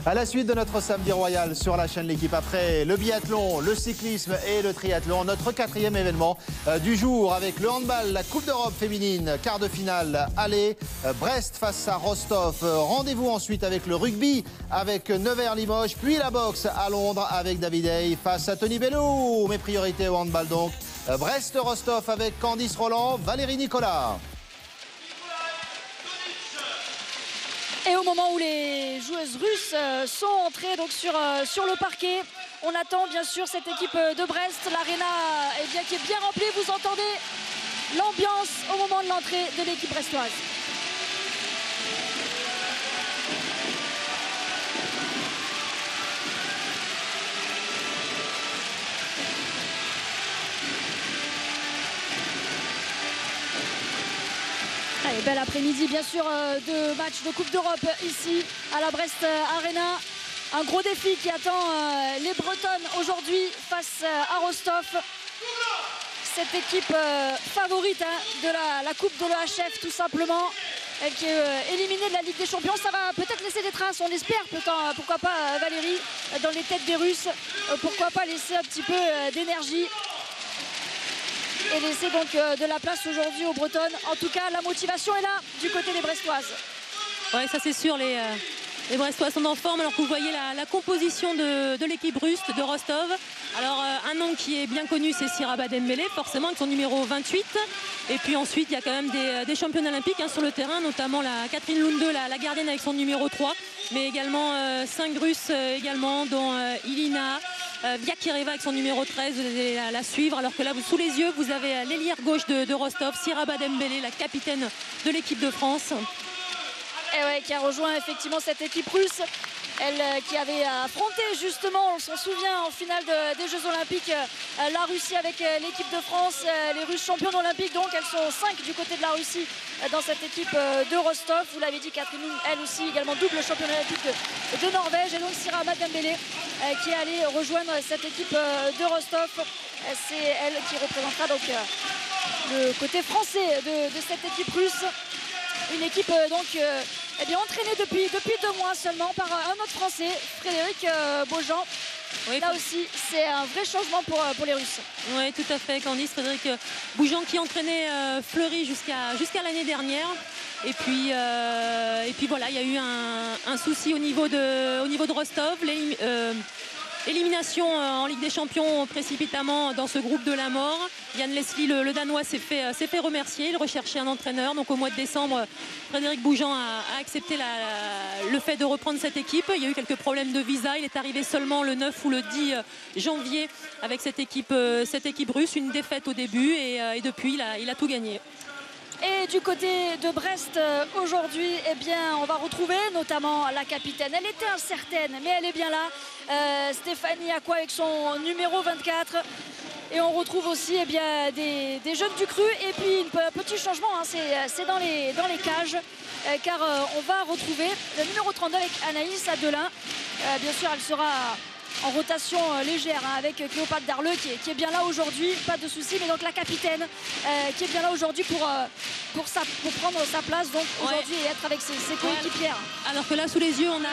À la suite de notre samedi royal sur la chaîne L'Équipe, après le biathlon, le cyclisme et le triathlon, notre quatrième événement du jour avec le handball, la Coupe d'Europe féminine, quart de finale aller, Brest face à Rostov. Rendez-vous ensuite avec le rugby, avec Nevers-Limoges, puis la boxe à Londres avec David Hay face à Tony Bellew. Mes priorités au handball donc, Brest-Rostov avec Candice Roland, Valérie Nicolas. Et au moment où les joueuses russes sont entrées donc sur le parquet, on attend bien sûr cette équipe de Brest. L'aréna qui est bien remplie. Vous entendez l'ambiance au moment de l'entrée de l'équipe brestoise. Allez, bel après-midi bien sûr de match de Coupe d'Europe ici à la Brest Arena. Un gros défi qui attend les Bretonnes aujourd'hui face à Rostov. Cette équipe favorite de la Coupe de l'EHF tout simplement. Elle qui est éliminée de la Ligue des Champions. Ça va peut-être laisser des traces, on l'espère. Pourquoi pas Valérie dans les têtes des Russes. Pourquoi pas laisser un petit peu d'énergie. Et laisser donc de la place aujourd'hui aux Bretonnes. En tout cas, la motivation est là du côté des Brestoises. Oui, ça c'est sûr. Les Brestois sont en forme alors que vous voyez la composition de l'équipe russe de Rostov. Alors un nom qui est bien connu, c'est Siraba Dembélé, forcément avec son numéro 28. Et puis ensuite il y a quand même des championnes olympiques sur le terrain, notamment la Catherine Lunde, la gardienne avec son numéro 3. Mais également 5 Russes également, dont Ilina Vyakireva avec son numéro 13, vous allez la suivre. Alors que là, sous les yeux, vous avez l'ailière gauche de Rostov, Siraba Dembélé, la capitaine de l'équipe de France. Et ouais, qui a rejoint effectivement cette équipe russe. Elle qui avait affronté justement, on s'en souvient, en finale des Jeux Olympiques, la Russie avec l'équipe de France, les Russes championnes olympiques. Donc elles sont 5 du côté de la Russie dans cette équipe de Rostov. Vous l'avez dit, Catherine, elle aussi également double championne olympique de Norvège. Et donc Siraba Dembélé qui est allée rejoindre cette équipe de Rostov. C'est elle qui représentera donc le côté français de cette équipe russe. Une équipe donc entraînée depuis 2 mois seulement par un autre Français, Frédéric Beaujean. Oui, là aussi, c'est un vrai changement pour les Russes. Oui, tout à fait, Candice. Frédéric Beaujean qui entraînait Fleury jusqu'à l'année dernière. Et puis voilà, il y a eu un souci au niveau de Rostov. Élimination en Ligue des Champions précipitamment dans ce groupe de la mort. Yann Leslie, le Danois, s'est fait remercier. Il recherchait un entraîneur. Donc au mois de décembre, Frédéric Beaujean a accepté le fait de reprendre cette équipe. Il y a eu quelques problèmes de visa. Il est arrivé seulement le 9 ou le 10 janvier avec cette équipe russe. Une défaite au début et depuis, il a tout gagné. Et du côté de Brest, aujourd'hui, on va retrouver notamment la capitaine. Elle était incertaine, mais elle est bien là. Stéphanie Acquois avec son numéro 24. Et on retrouve aussi des jeunes du cru. Et puis un petit changement, c'est dans les cages. Car on va retrouver le numéro 32 avec Anaïs Adelin. Bien sûr, elle sera en rotation légère avec Cléopâtre Darleux qui est bien là aujourd'hui, pas de souci, mais donc la capitaine qui est bien là aujourd'hui pour prendre sa place donc aujourd'hui et être avec ses coéquipières. Alors que là sous les yeux on a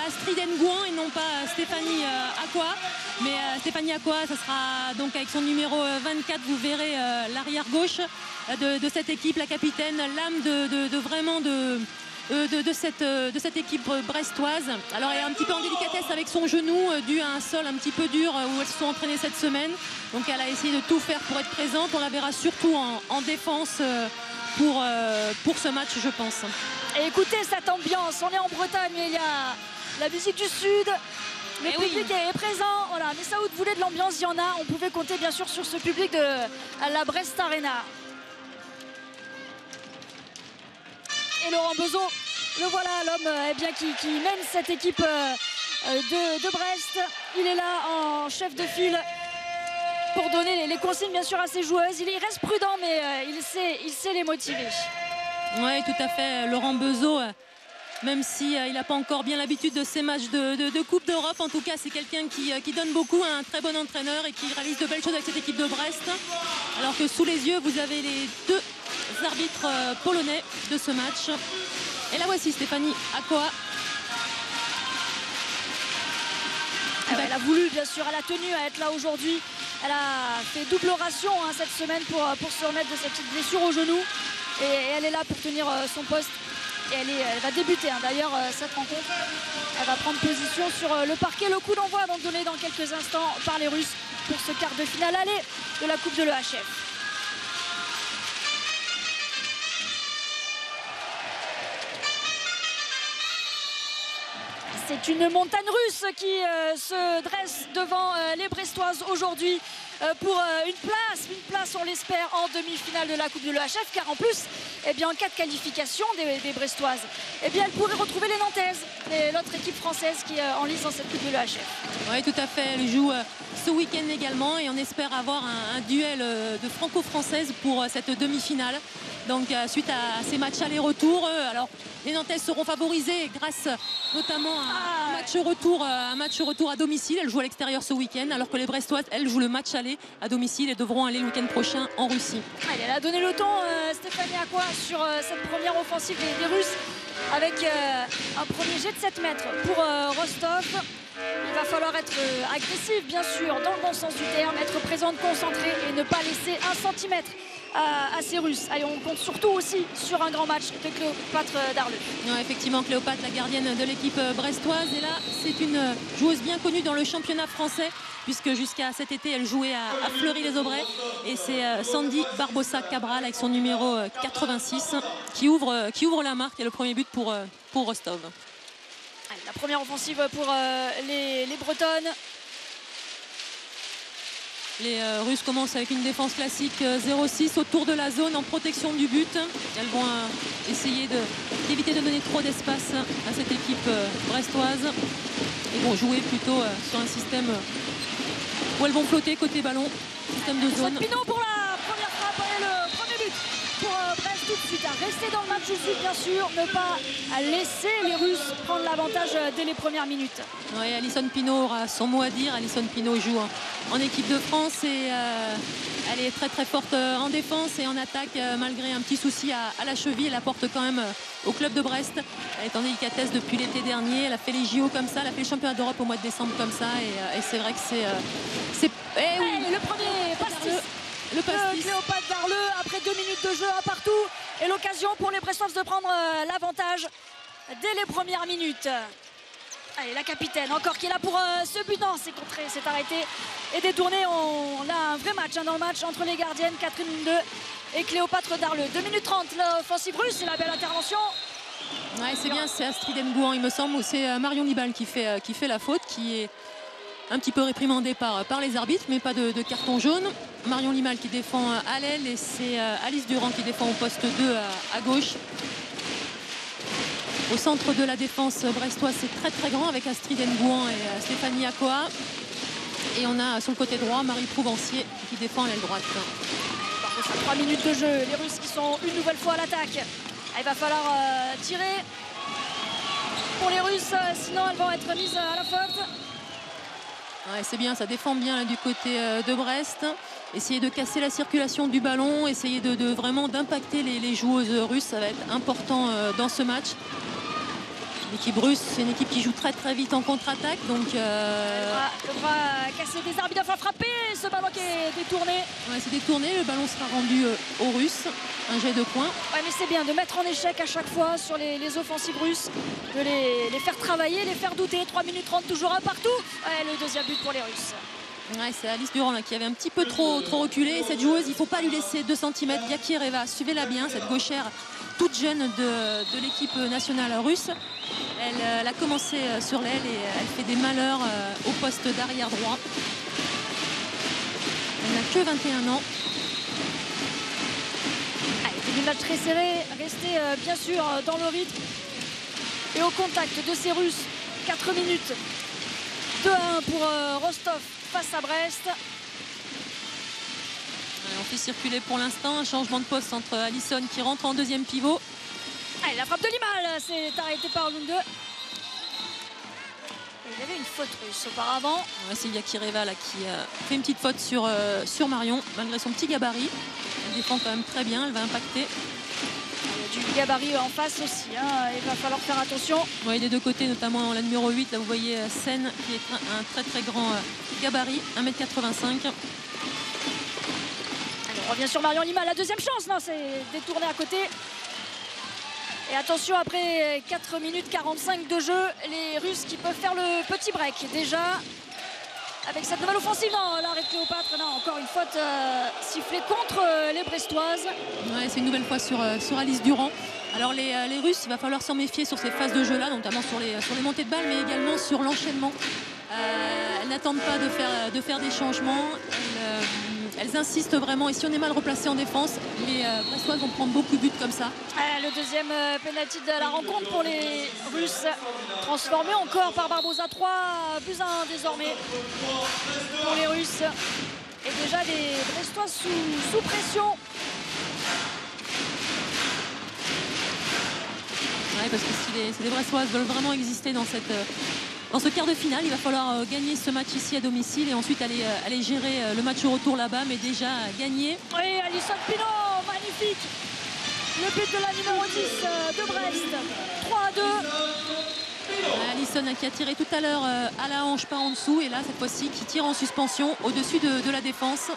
Astrid Nguyen et non pas Stéphanie Acquois, mais Stéphanie Acquois, ça sera donc avec son numéro 24, vous verrez l'arrière gauche de cette équipe, la capitaine, l'âme de cette équipe brestoise. Alors elle est un petit peu en délicatesse avec son genou dû à un sol un petit peu dur où elles se sont entraînées cette semaine. Donc elle a essayé de tout faire pour être présente. On la verra surtout en défense pour ce match, je pense. Et écoutez cette ambiance, on est en Bretagne, mais il y a la musique du Sud. Le public est présent. Voilà, Messaoud voulait de l'ambiance, il y en a. On pouvait compter bien sûr sur ce public de la Brest Arena. Et Laurent Beuzot, le voilà, l'homme qui mène cette équipe de Brest. Il est là en chef de file pour donner les consignes bien sûr à ses joueuses. Il reste prudent, mais il sait les motiver. Oui, tout à fait. Laurent Beuzot, même s'il n'a pas encore bien l'habitude de ces matchs de Coupe d'Europe, en tout cas c'est quelqu'un qui donne beaucoup, un très bon entraîneur et qui réalise de belles choses avec cette équipe de Brest. Alors que sous les yeux, vous avez les deux arbitres polonais de ce match. Et la voici, Stéphanie Akoa. Elle a voulu, bien sûr, elle a tenu à être là aujourd'hui. Elle a fait double ration cette semaine pour se remettre de sa petite blessure au genou. Et elle est là pour tenir son poste. Et elle va débuter d'ailleurs cette rencontre. Elle va prendre position sur le parquet. Le coup d'envoi donc donné dans quelques instants par les Russes pour ce quart de finale aller de la Coupe de l'EHF. C'est une montagne russe qui se dresse devant les Brestoises aujourd'hui pour une place on l'espère en demi-finale de la Coupe de l'EHF, car en plus en cas de qualification des Brestoises, elles pourraient retrouver les Nantaises, l'autre équipe française qui est en lice dans cette Coupe de l'EHF. Oui, tout à fait, elle joue ce week-end également et on espère avoir un duel de franco-françaises pour cette demi-finale. Donc suite à ces matchs aller-retour, alors les Nantaises seront favorisées grâce notamment à un match retour à domicile. Elles jouent à l'extérieur ce week-end, alors que les Brestoises, elles jouent le match aller à domicile et devront aller le week-end prochain en Russie. Elle a donné le temps, Stéphanie Akoa, sur cette première offensive des Russes, avec un premier jet de 7 mètres pour Rostov. Il va falloir être agressif, bien sûr, dans le bon sens du terme, être présente, concentrée et ne pas laisser un centimètre à ces Russes. Allez, on compte surtout aussi sur un grand match de Cléopâtre Darleux. Non, effectivement, Cléopâtre, la gardienne de l'équipe brestoise. Et là, c'est une joueuse bien connue dans le championnat français, puisque jusqu'à cet été, elle jouait à Fleury-les-Aubrais. Et c'est Sandy Barbosa Cabral avec son numéro 86 qui ouvre la marque et le premier but pour Rostov. Allez, la première offensive pour les Bretonnes. Les Russes commencent avec une défense classique 0-6 autour de la zone en protection du but. Elles vont essayer d'éviter de donner trop d'espace à cette équipe brestoise. Ils vont jouer plutôt sur un système où elles vont flotter côté ballon, système de zone. Pinot pour la première frappe et le premier but pour Brest tout de suite. Rester dans le match tout de suite, bien sûr, ne pas laisser les Russes prendre l'avantage dès les premières minutes. Oui, Alison Pinot aura son mot à dire. Alison Pinot joue en équipe de France et elle est très très forte en défense et en attaque, malgré un petit souci à la cheville. Elle apporte quand même au club de Brest. Elle est en délicatesse depuis l'été dernier. Elle a fait les JO comme ça, elle a fait le championnat d'Europe au mois de décembre comme ça et c'est vrai que c'est le premier pastis. Le pastis. Cléopâtre Darleux après 2 minutes de jeu à partout et l'occasion pour les Brestoises de prendre l'avantage dès les premières minutes. Allez, la capitaine encore qui est là pour ce but. Non, c'est contré, c'est arrêté et détourné. On a un vrai match dans le match entre les gardiennes Catherine Lundeux et Cléopâtre Darleux. 2 minutes 30, l'offensive russe, c'est la belle intervention. Ouais, c'est bien, c'est Astrid Ngouan, il me semble, ou c'est Marion Libal qui fait la faute, qui est un petit peu réprimandée par les arbitres, mais pas de carton jaune. Marion Libal qui défend à l'aile et c'est Alice Durand qui défend au poste 2 à gauche. Au centre de la défense brestoise, c'est très très grand avec Astrid Ngouan et Stéphanie Akoa. Et on a sur le côté droit Marie Prouvencier qui défend à l'aile droite. 3 minutes de jeu, les Russes qui sont une nouvelle fois à l'attaque. Il va falloir tirer pour les Russes, sinon elles vont être mises à la faute. Ouais, c'est bien, ça défend bien là, du côté de Brest. Essayer de casser la circulation du ballon, essayer de vraiment d'impacter les joueuses russes, ça va être important dans ce match. L'équipe russe, c'est une équipe qui joue très très vite en contre-attaque. Donc elle devra casser des arbitres, il va falloir frapper. Ce ballon qui est détourné. Ouais, c'est détourné, le ballon sera rendu aux Russes. Un jet de points. Ouais, mais c'est bien de mettre en échec à chaque fois sur les offensives russes, de les faire travailler, les faire douter. 3 minutes 30 toujours un partout. Ouais, le deuxième but pour les Russes. Ouais, c'est Alice Durand là, qui avait un petit peu trop reculé. Et cette joueuse, il ne faut pas lui laisser 2 cm. Yakireva, suivez-la bien, cette gauchère toute jeune de l'équipe nationale russe. Elle a commencé sur l'aile et elle fait des malheurs au poste d'arrière droit. Elle n'a que 21 ans. C'est du match très serré, rester bien sûr dans le rythme et au contact de ces Russes. 4 minutes. 2-1 pour Rostov face à Brest. On fait circuler pour l'instant un changement de poste entre Alison qui rentre en deuxième pivot. Allez, la frappe de Limal, c'est arrêté par Lundeux. Il y avait une faute russe auparavant. Ouais, c'est Yakireva là qui fait une petite faute sur Marion, malgré son petit gabarit. Elle défend quand même très bien, elle va impacter. Il y a du gabarit en face aussi, hein. Il va falloir faire attention. Oui, des deux côtés, notamment la numéro 8, là vous voyez Sen qui est un très très grand gabarit, 1m85. On revient sur Marion Lima, la deuxième chance, non, c'est détourné à côté. Et attention, après 4 minutes 45 de jeu, les Russes qui peuvent faire le petit break déjà. Avec cette nouvelle offensive, non, l'arrêt de Cléopâtre, non, encore une faute sifflée contre les Brestoises. Ouais, c'est une nouvelle fois sur Alice Durand. Alors les Russes, il va falloir s'en méfier sur ces phases de jeu là, notamment sur les montées de balles, mais également sur l'enchaînement. Elles n'attendent pas de faire des changements. Elles insistent vraiment, et si on est mal replacé en défense, les Brestoises vont prendre beaucoup de buts comme ça. Le deuxième penalty de la rencontre pour les Russes, transformé encore par Barbosa. 3-1 désormais pour les Russes. Et déjà des Brestoises sous pression. Ouais, parce que si les Brestoises veulent vraiment exister dans ce quart de finale, il va falloir gagner ce match ici à domicile et ensuite aller gérer le match au retour là-bas, mais déjà gagner. Oui, Alison Pino, magnifique. Le but de la numéro 10 de Brest. 3-2. Alison qui a tiré tout à l'heure à la hanche, pas en dessous, et là cette fois-ci qui tire en suspension au-dessus de la défense.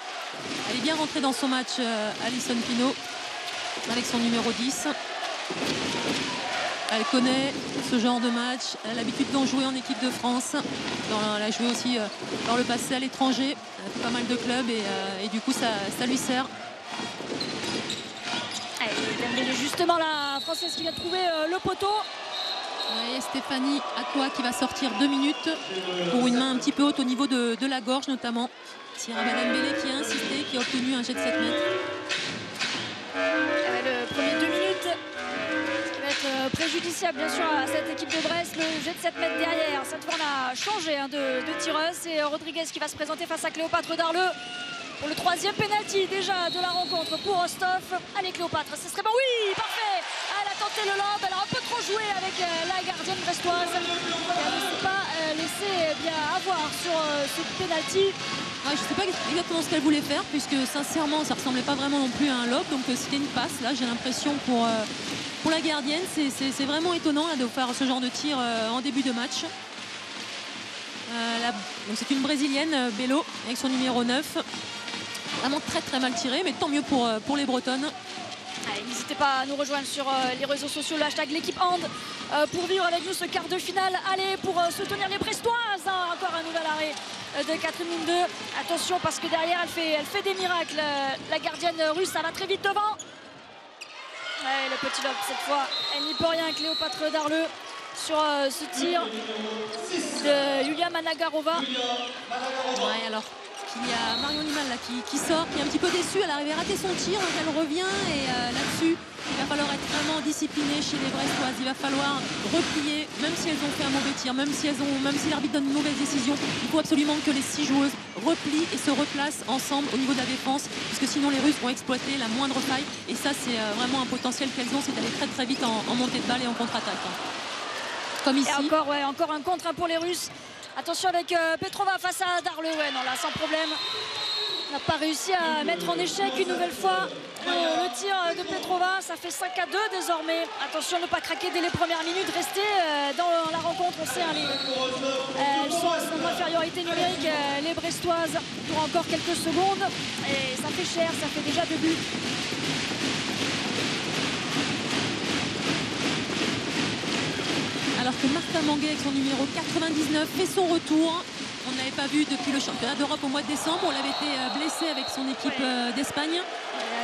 Elle est bien rentrée dans son match, Alison Pino, avec son numéro 10. Elle connaît ce genre de match, elle a l'habitude d'en jouer en équipe de France. Elle a joué aussi dans le passé à l'étranger, elle a fait pas mal de clubs et du coup ça lui sert. Justement la Française qui vient de trouver le poteau. Et Stéphanie Aqua qui va sortir 2 minutes pour une main un petit peu haute au niveau de la gorge notamment. Siraba Dembélé qui a insisté, qui a obtenu un jet de 7 mètres. Le premier 2 minutes qui va être préjudiciable bien sûr à cette équipe de Brest. Le jet de 7 mètres derrière. Cette fois on a changé de tireuse. C'est Rodriguez qui va se présenter face à Cléopâtre Darleux pour le 3e penalty déjà de la rencontre pour Rostov. Allez Cléopâtre, ce serait bon, oui, parfait. Elle a tenté le lob, elle a un peu trop joué avec la gardienne brestoise. Elle ne s'est pas laissée bien avoir sur ce penalty. Ouais, je ne sais pas exactement ce qu'elle voulait faire, puisque sincèrement ça ne ressemblait pas vraiment non plus à un lob, donc c'était une passe là, j'ai l'impression pour la gardienne. C'est vraiment étonnant là, de faire ce genre de tir en début de match. C'est une brésilienne, Bello, avec son numéro 9. Vraiment très très mal tiré, mais tant mieux pour les Bretonnes. N'hésitez pas à nous rejoindre sur les réseaux sociaux, le hashtag l'équipe hand, pour vivre avec nous ce quart de finale. Allez, pour soutenir les Brestoises, hein, encore un nouvel arrêt de Catherine Mundeux. Attention parce que derrière elle fait des miracles. La gardienne russe, ça va très vite devant. Ouais, le petit lob cette fois, elle n'y peut rien. Cléopâtre Darleux sur ce tir de Yulia Managarova. Ouais, alors il y a Marion Limal là, qui sort, qui est un petit peu déçue. Elle arrivait à rater son tir, donc elle revient. Et là-dessus, il va falloir être vraiment discipliné chez les Brestoises. Il va falloir replier, même si elles ont fait un mauvais tir, même si l'arbitre donne une mauvaise décision. Il faut absolument que les 6 joueuses replient et se replacent ensemble au niveau de la défense, parce que sinon les Russes vont exploiter la moindre faille. Et ça, c'est vraiment un potentiel qu'elles ont, c'est d'aller très très vite en montée de balle et en contre-attaque. Comme ici. Et encore un contre pour les Russes. Attention avec Petrova face à Darleux. Ouais, non, là, sans problème. On n'a pas réussi à mettre en échec une nouvelle fois le tir de Petrova. Ça fait 5-2 désormais. Attention à ne pas craquer dès les premières minutes. Rester dans la rencontre. On sait, hein, elles sont en infériorité numérique, les Brestoises, pour encore quelques secondes. Et ça fait cher, ça fait déjà 2 buts. Alors que Martha Manguet avec son numéro 99 fait son retour. On ne l'avait pas vu depuis le championnat d'Europe au mois de décembre. On l'avait été blessé avec son équipe d'Espagne.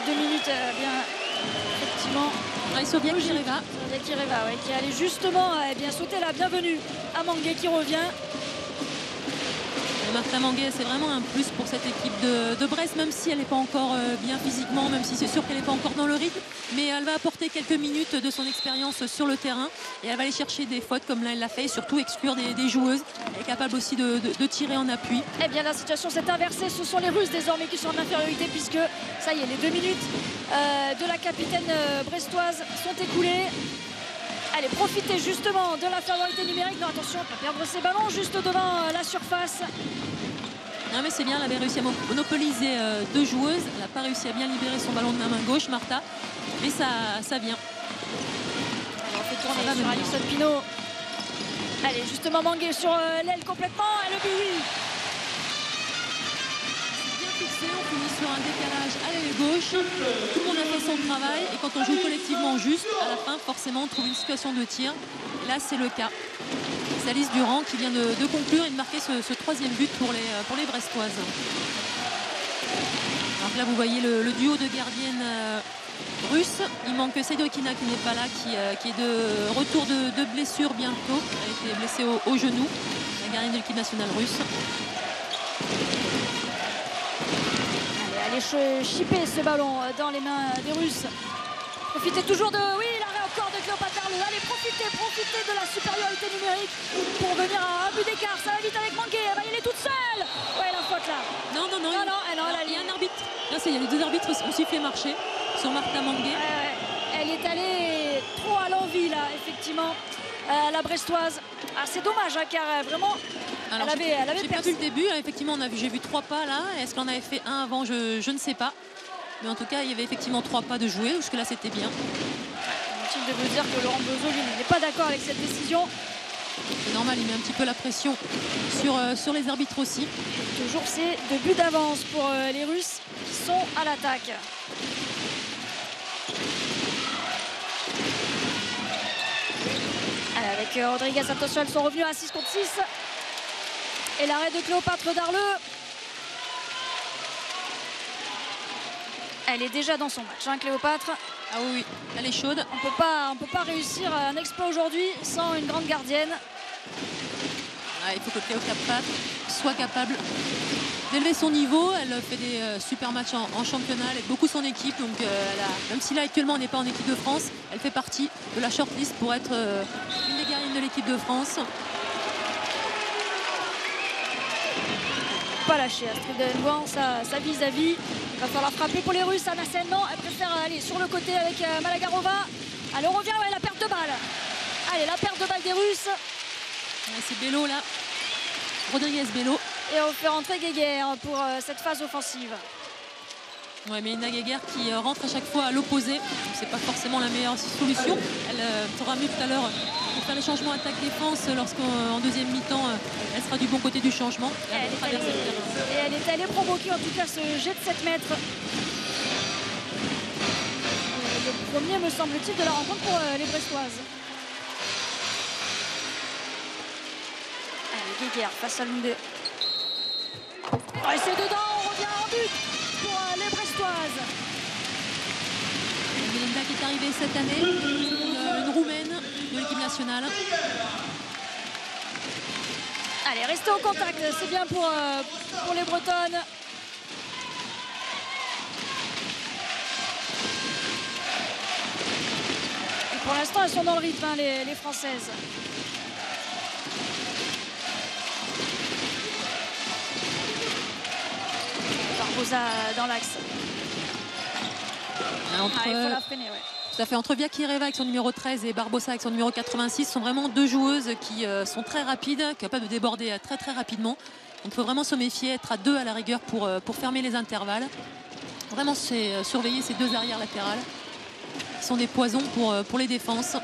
2 minutes bien effectivement. Sofia Kireva. Ouais, qui allait justement bien sauter la bienvenue à Manguet qui revient. Martha Manguet, c'est vraiment un plus pour cette équipe de Brest, même si elle n'est pas encore bien physiquement, même si c'est sûr qu'elle n'est pas encore dans le rythme, mais elle va apporter quelques minutes de son expérience sur le terrain et elle va aller chercher des fautes comme là elle l'a fait et surtout exclure des joueuses. Elle est capable aussi de tirer en appui. Eh bien la situation s'est inversée, ce sont les Russes désormais qui sont en infériorité puisque ça y est, les 2 minutes de la capitaine brestoise sont écoulées. Allez, profiter justement de l'infériorité numérique. Non, attention, pas perdre ses ballons juste devant la surface. Non mais c'est bien, elle avait réussi à monopoliser deux joueuses. Elle n'a pas réussi à bien libérer son ballon de la main gauche, Martha. Mais ça vient. Alors, on fait tourner sur Alison Pinault. Allez, justement Mangué sur l'aile complètement. Et le but, oui. Bien fixé, on finit sur un décalage à l'aile gauche. Tout le monde a fait son travail. Et quand on joue collectivement juste, à la fin, forcément, on trouve une situation de tir. Et là, c'est le cas. C'est Alice Durand qui vient de conclure et de marquer ce troisième but pour les Brestoises. Alors là, vous voyez le duo de gardiennes russes. Il manque Sedrikina qui n'est pas là, qui est de retour de blessure bientôt. Elle a été blessée au genou, la gardienne de l'équipe nationale russe. Allez chipper ce ballon dans les mains des Russes. Profitez toujours de... Oui, l'arrêt encore de Cléopâtre Darleux. Allez, profitez de la supériorité numérique pour venir à un but d'écart. Ça va vite avec Mangué. Elle va y aller toute seule. Ouais, la faute là. Non, il y a un arbitre. Là, il y a les deux arbitres qui ont sifflé marcher sur Martha Mangué. Elle est allée trop à l'envie là, effectivement, la Brestoise. Ah, c'est dommage, hein, car vraiment, alors, elle avait j'ai perdu le début. Effectivement, j'ai vu 3 pas là. Est-ce qu'on avait fait un avant? Je ne sais pas. Mais en tout cas, il y avait effectivement 3 pas de jouer. Jusque là, c'était bien. Inutile de vous dire que Laurent Beuzot n'est pas d'accord avec cette décision. C'est normal, il met un petit peu la pression sur les arbitres aussi. Toujours ces 2 buts d'avance pour les Russes qui sont à l'attaque. Avec Rodriguez, attention, elles sont revenues à 6 contre 6. Et l'arrêt de Cléopâtre Darleux. Elle est déjà dans son match, hein, Cléopâtre. Ah oui, elle est chaude. On peut pas réussir un exploit aujourd'hui sans une grande gardienne. Ah, il faut que Cléopâtre soit capable d'élever son niveau. Elle fait des super matchs en championnat. Elle aide beaucoup son équipe. Donc, même si là actuellement on n'est pas en équipe de France, elle fait partie de la shortlist pour être une des gardiennes de l'équipe de France. Pas lâcher Astrid Delvaux, sa vis-à-vis. Il va falloir frapper pour les Russes. Anna Sen, non, elle préfère aller sur le côté avec Malagarova. Allez, on revient, ouais, la perte de balle. Allez, la perte de balle des Russes. Ouais, c'est Bello là. Rodriguez Bello. Et on fait rentrer Guéguer pour cette phase offensive. Ouais, mais Ina Guéguer qui rentre à chaque fois à l'opposé. C'est pas forcément la meilleure solution. Elle sera mieux tout à l'heure pour faire les changements attaque-défense lorsqu'en deuxième mi-temps elle sera du bon côté du changement. Elle est allée provoquer en tout cas ce jet de 7 mètres. Le premier me semble-t-il de la rencontre pour les Brestoises. Allez, Guéguer face à Loundé. Et c'est dedans, on revient en but pour les Brestoises. Melinda qui est arrivée cette année, une Roumaine de l'équipe nationale. Allez, restez au contact, c'est bien pour les Bretonnes. Et pour l'instant, elles sont dans le rythme, hein, les Françaises. Barbosa dans l'axe. Il faut la freiner, ouais. Tout à fait, entre Viakireva avec son numéro 13 et Barbosa avec son numéro 86 sont vraiment deux joueuses qui sont très rapides, capables de déborder très très rapidement. Donc il faut vraiment se méfier, être à 2 à la rigueur pour fermer les intervalles. Vraiment surveiller ces 2 arrières latérales qui sont des poisons pour les défenses.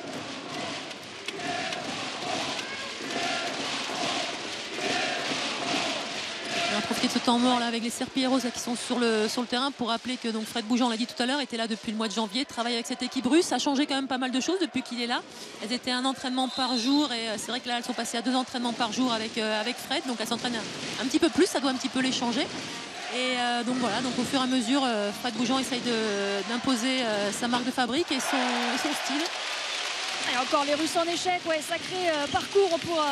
On va profiter de ce temps mort là avec les Serpilleros qui sont sur le terrain pour rappeler que donc Fred Bougeant, on l'a dit tout à l'heure, était là depuis le mois de janvier, travaille avec cette équipe russe. Ça a changé quand même pas mal de choses depuis qu'il est là. Elles étaient un entraînement par jour et c'est vrai que là elles sont passées à 2 entraînements par jour avec Fred. Donc elles s'entraînent un petit peu plus, ça doit un petit peu les changer. Et donc voilà, donc au fur et à mesure, Fred Bougeant essaye d'imposer sa marque de fabrique et son style. Et encore les Russes en échec, ouais, sacré parcours pour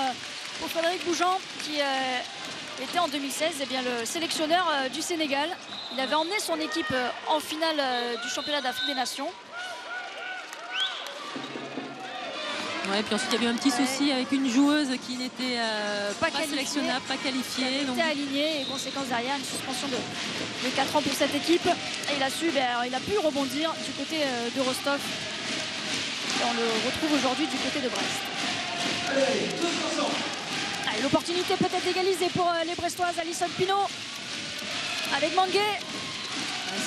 Frédéric Bougeant qui était en 2016 bien, le sélectionneur du Sénégal. Il avait emmené son équipe en finale du championnat d'Afrique des Nations. Ouais, puis ensuite il y a eu un petit souci avec une joueuse qui n'était pas sélectionnable, pas qualifiée. Elle était alignée et conséquence derrière une suspension de 4 ans pour cette équipe. Et il a pu rebondir du côté de Rostov. Et on le retrouve aujourd'hui du côté de Brest. Allez, l'opportunité peut-être égalisée pour les Brestoises. Alison Pinault avec Manguet.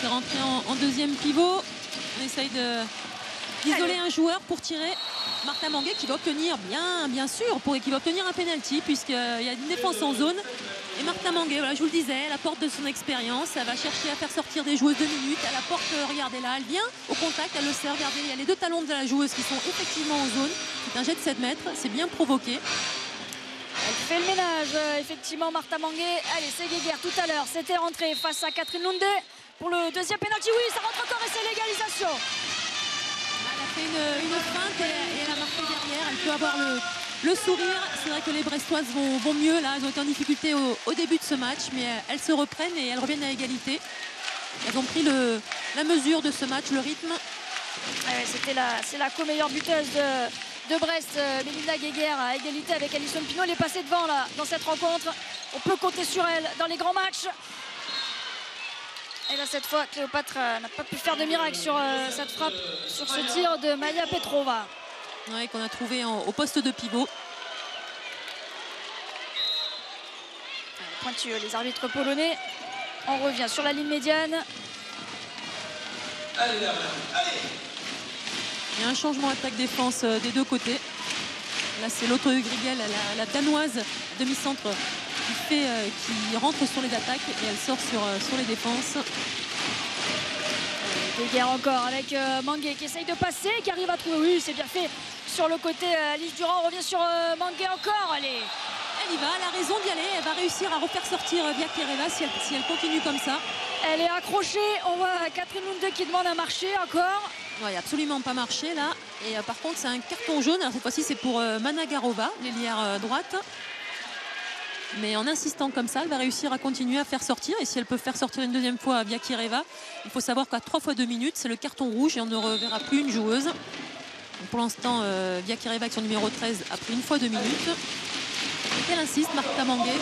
C'est rentré en deuxième pivot. On essaye d'isoler un joueur pour tirer. Martha Manguet qui va obtenir, bien sûr, qui va obtenir un penalty puisqu'il y a une défense en zone. Et Martha Manguet, voilà, je vous le disais, elle apporte de son expérience. Elle va chercher à faire sortir des joueuses 2 minutes. Elle apporte, regardez là, elle vient au contact, elle le sert. Regardez, il y a les 2 talons de la joueuse qui sont effectivement en zone. C'est un jet de 7 mètres, c'est bien provoqué. Elle fait le ménage, effectivement, Martha Manguet. Allez, c'est Guéguerre tout à l'heure. C'était rentré face à Catherine Lunde pour le deuxième penalty. Oui, ça rentre encore et c'est l'égalisation. Elle a fait une feinte et elle a marqué derrière. Elle peut avoir le sourire. C'est vrai que les Brestoises vont mieux là. Elles ont été en difficulté au début de ce match, mais elles se reprennent et elles reviennent à égalité. Elles ont pris la mesure de ce match, le rythme. C'est la co-meilleure buteuse de Brest, Mélinda Guéguerre, à égalité avec Alison Pinault. Elle est passée devant là dans cette rencontre. On peut compter sur elle dans les grands matchs. Et là cette fois Cléopâtre n'a pas pu faire de miracle sur cette frappe, sur ce tir de Maya Petrova. Ouais, qu'on a trouvé au poste de pivot. Pointueux, les arbitres polonais. On revient sur la ligne médiane. Il y a un changement attaque-défense des 2 côtés. Là, c'est l'autre Grigel, la danoise demi-centre qui rentre sur les attaques et elle sort sur les défenses. Guéguerre encore avec Manguet qui essaye de passer, qui arrive à trouver. Oui, c'est bien fait sur le côté. Alice Durand revient sur Manguet encore. Allez. Elle y va, elle a raison d'y aller. Elle va réussir à refaire sortir Viakereva si elle continue comme ça. Elle est accrochée. On voit Catherine Lunde qui demande à marcher encore. Ouais, absolument pas marché là. Et par contre, c'est un carton jaune. Alors, cette fois-ci, c'est pour Managarova, l'ailière droite. Mais en insistant comme ça, elle va réussir à continuer à faire sortir. Et si elle peut faire sortir une deuxième fois Viakereva, il faut savoir qu'à 3 fois 2 minutes, c'est le carton rouge et on ne reverra plus une joueuse. Donc pour l'instant, Viakereva avec son numéro 13 a pris 1 fois 2 minutes. Et elle insiste, Martha Manguet.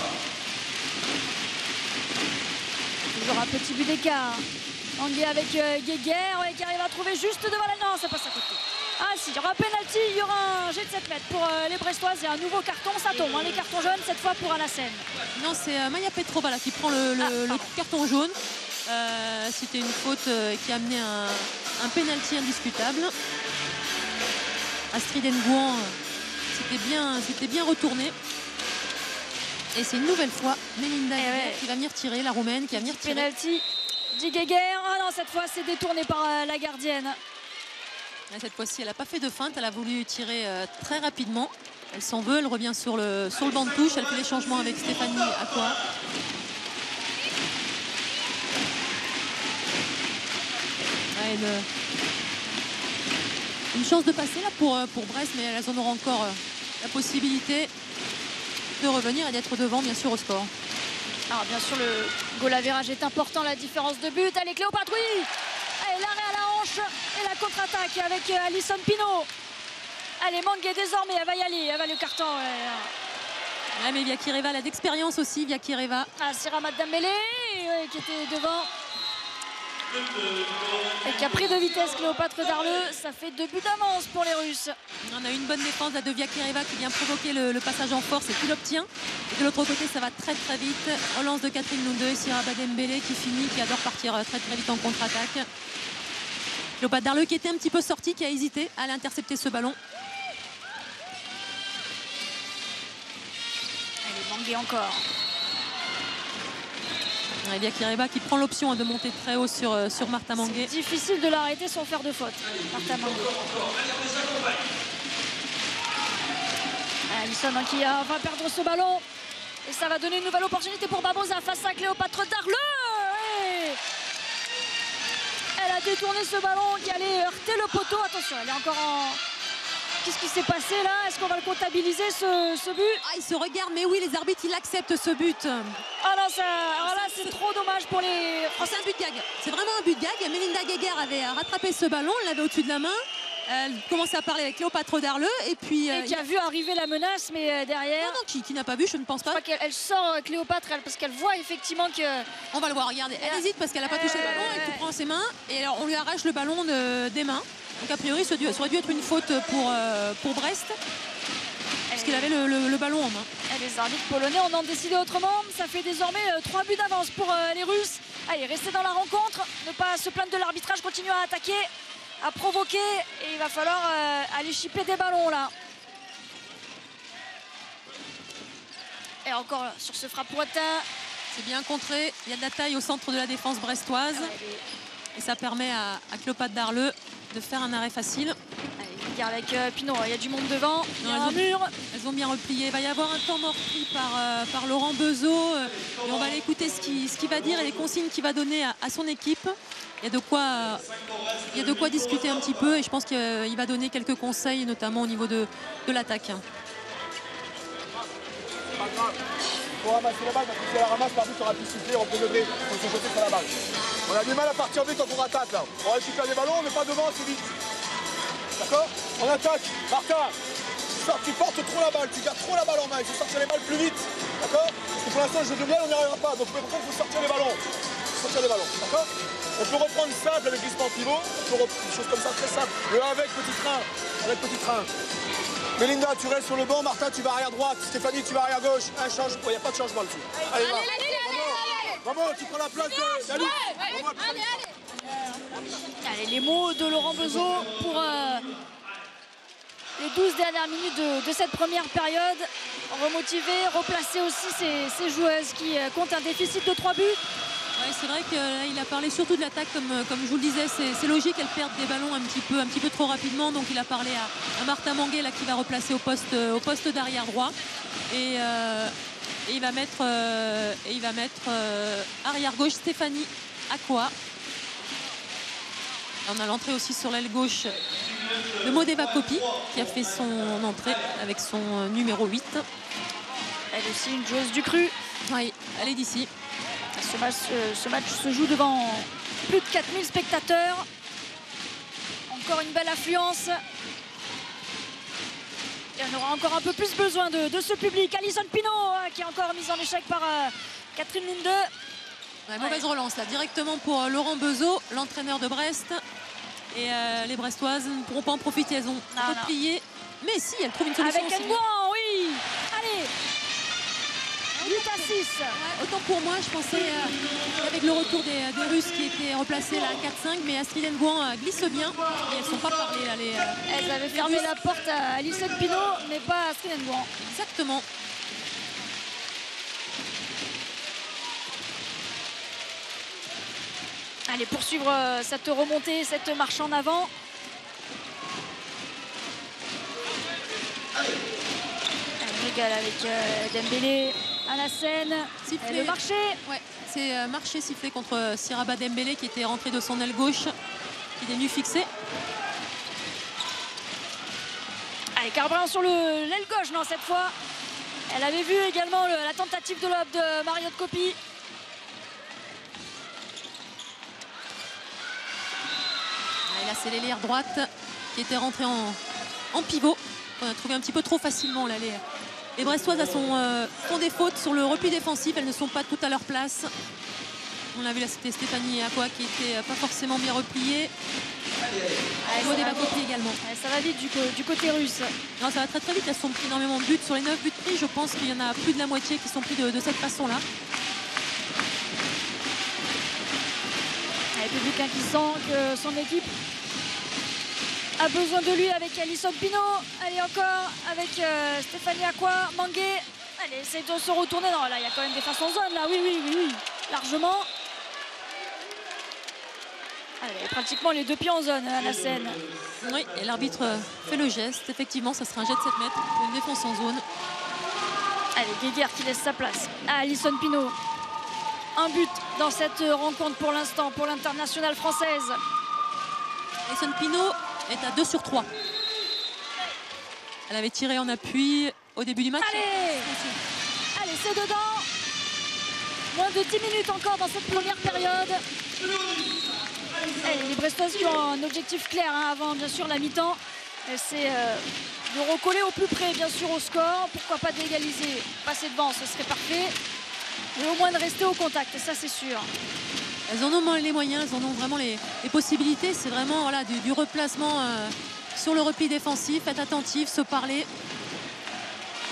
Toujours un petit but d'écart. Manguet avec Guéguerre qui arrive à trouver juste devant la... Non, ça passe à côté. Ah si, il y aura un penalty, il y aura un jet de 7 mètres pour les Brestoises et un nouveau carton, ça tombe, hein, les cartons jaunes cette fois pour Alassane. Non, c'est Maya Petrova là, qui prend le carton jaune. C'était une faute qui a amené un penalty indiscutable. Astrid Ngouan, c'était bien retourné. Et c'est une nouvelle fois Mélinda qui va venir tirer, la Roumaine qui va venir tirer. Penalty dit Guéguerre. Ah non, cette fois c'est détourné par la gardienne. Et cette fois-ci, elle n'a pas fait de feinte, elle a voulu tirer très rapidement. Elle s'en veut, elle revient sur le banc de touche, elle fait les changements avec Stéphanie Aqua. Ouais, une chance de passer là pour Brest, mais elles en auront encore la possibilité de revenir et d'être devant, bien sûr, au score. Alors bien sûr, le goal average est important, la différence de but. Allez, Cléopâtre, oui. Allez, l'arrêt à la hanche et la contre-attaque avec Alison Pinault. Allez, Manguet désormais, elle va y aller, elle va le carton. Ouais, mais Viakereva, elle a d'expérience aussi, Viakereva. Ah, c'est Ramat Dembélé qui était devant. Et qui a pris de vitesse Cléopâtre Darleux. Ça fait 2 buts d'avance pour les Russes. On a une bonne défense là, de Viakereva qui vient provoquer le passage en force et qui l'obtient. Et de l'autre côté, ça va très très vite. Relance de Catherine Lunde et Siraba Dembélé qui finit, qui adore partir très très vite en contre-attaque. Cléopâtre Darleux qui était un petit peu sorti, qui a hésité à aller intercepter ce ballon. Allez, Manguet encore. Et Viakereva qui prend l'option de monter très haut sur Martha Manguet. C'est difficile de l'arrêter sans faire de faute, Martha Manguet. Alison qui va perdre ce ballon. Et ça va donner une nouvelle opportunité pour Barbosa face à Cléopâtre Darleux. Elle a détourné ce ballon qui allait heurter le poteau. Attention, elle est encore en... Qu'est-ce qui s'est passé là? Est-ce qu'on va le comptabiliser ce but? Ah, ils se regardent, mais oui, les arbitres, ils acceptent ce but. Ah non, alors là, c'est trop dommage pour les... Oh, c'est un but gag. C'est vraiment un but gag. Mélinda Guéguerre avait rattrapé ce ballon, elle l'avait au-dessus de la main. Elle commençait à parler avec Cléopâtre Darleux et puis... Et qui a vu arriver la menace, mais derrière... Non, qui n'a pas vu, je ne pense pas. Je crois qu'elle sort Cléopâtre parce qu'elle voit effectivement que... On va le voir, regardez. Elle hésite parce qu'elle n'a pas touché le ballon, elle tout prend en ses mains et alors on lui arrache le ballon des mains. Donc a priori, ça aurait dû être une faute pour Brest. puisqu'il avait le ballon en main. Et les arbitres polonais en ont décidé autrement. Ça fait désormais 3 buts d'avance pour les Russes. Allez, rester dans la rencontre, ne pas se plaindre de l'arbitrage, continuer à attaquer, à provoquer. Et il va falloir aller chipper des ballons là. Et encore sur ce frappe pointin. C'est bien contré. Il y a de la taille au centre de la défense brestoise. Et ça permet à Cléopâtre Darleux de faire un arrêt facile. Allez, avec Pinot, il y a du monde devant, il y a un mur. Elles ont bien replié. Il va y avoir un temps mort pris par Laurent Bezeau. Et on va aller écouter ce qu'il va dire et les consignes qu'il va donner à son équipe. Il y a de quoi discuter un petit peu et je pense qu'il va donner quelques conseils, notamment au niveau de l'attaque. Faut ramasser la balle parce que si elle la ramasse, l'arbitre aura pu siffler, on peut lever, il faut se jeter sur la balle. On a du mal à partir vite quand on attaque là. On récupère des ballons, on n'est pas devant, c'est vite. D'accord? On attaque. Martin, tu portes trop la balle, tu gardes trop la balle en main, il faut sortir les balles plus vite. D'accord? Parce que pour l'instant, le jeu de balle, on n'y arrivera pas. Donc par contre, il faut sortir les ballons. D'accord? On peut reprendre simple avec glissement pivot, on peut reprendre des choses comme ça très simple. Le avec petit train. Mélinda, tu restes sur le banc, Martin, tu vas arrière droite, Stéphanie, tu vas arrière gauche. Un changement, il n'y a pas de changement dessus. Allez, va. Maman, tu prends la place de Dalou. Allez, les mots de Laurent Bezeau pour les 12 dernières minutes de cette première période. Remotiver, replacer aussi ces joueuses qui comptent un déficit de 3 buts. Ouais, c'est vrai qu'il a parlé surtout de l'attaque, comme je vous le disais, c'est logique, elles perdent des ballons un petit peu trop rapidement, donc il a parlé à Martin Manguet là, qui va replacer au poste d'arrière droit et il va mettre arrière gauche Stéphanie Aqua. On a l'entrée aussi sur l'aile gauche de Modeva Kopi qui a fait son entrée avec son numéro 8. Elle aussi une joueuse du cru. Oui, elle est d'ici. Ce match se joue devant plus de 4000 spectateurs. Encore une belle affluence. Et on aura encore un peu plus besoin de ce public. Alison Pinot qui est encore mise en échec par Catherine Linde. Ouais, mauvaise relance là, directement pour Laurent Bezeau, l'entraîneur de Brest. Et les Brestoises ne pourront pas en profiter, elles ont replié. Mais si, elles trouvent une solution. Avec Nguyen, oui. Allez. 8 à 6. Ouais, autant pour moi, je pensais avec le retour des Russes qui étaient replacés là à 4-5, mais Astrid Nguyen glisse bien et elles ne sont pas parlées. Là, elles avaient fermé la porte à Alison Pinot, mais pas à Astrid Nguyen. Exactement. Allez, poursuivre cette remontée, cette marche en avant. Elle régale avec Dembélé. À la scène, le marché. Ouais, c'est marché sifflé contre Siraba Dembélé qui était rentré de son aile gauche, qui est venu fixer. Allez, Carbrun sur l'aile gauche, non, cette fois. Elle avait vu également la tentative de lob de Mariotte Kopi. Et là, c'est l'ailière droite qui était rentrée en pivot. On a trouvé un petit peu trop facilement là, les Brestoises font des fautes sur le repli défensif, elles ne sont pas toutes à leur place. On l'a vu là, c'était Stéphanie Aqua qui était pas forcément bien repliée. Modeva Kopi également. Ça va vite du côté russe. Non, ça va très très vite, elles sont pris énormément de buts. Sur les 9 buts pris, je pense qu'il y en a plus de la moitié qui sont pris de cette façon-là. Le public qui sent que son équipe a besoin de lui avec Alison Pinot. Allez, encore avec Stéphanie Aqua, Manguet. Allez, essaye de se retourner. Non, là, il y a quand même des faces en zone, là. Oui. Largement. Allez, pratiquement les 2 pieds en zone à la scène. Oui, et l'arbitre fait le geste. Effectivement, ça sera un jet de 7 mètres pour une défense en zone. Allez, Guéguerre qui laisse sa place à Alison Pinot. Un but dans cette rencontre pour l'instant pour l'internationale française. Alison Pinot est à 2 sur 3. Elle avait tiré en appui au début du match. Allez, c'est dedans. Moins de 10 minutes encore dans cette première période. Allez, les Brestoises qui ont un objectif clair avant bien sûr la mi-temps. C'est de recoller au plus près bien sûr au score. Pourquoi pas d'égaliser, passer devant, ce serait parfait. Mais au moins de rester au contact, ça c'est sûr. Elles en ont les moyens, elles en ont vraiment les possibilités. C'est vraiment voilà, du replacement sur le repli défensif. Être attentif, se parler.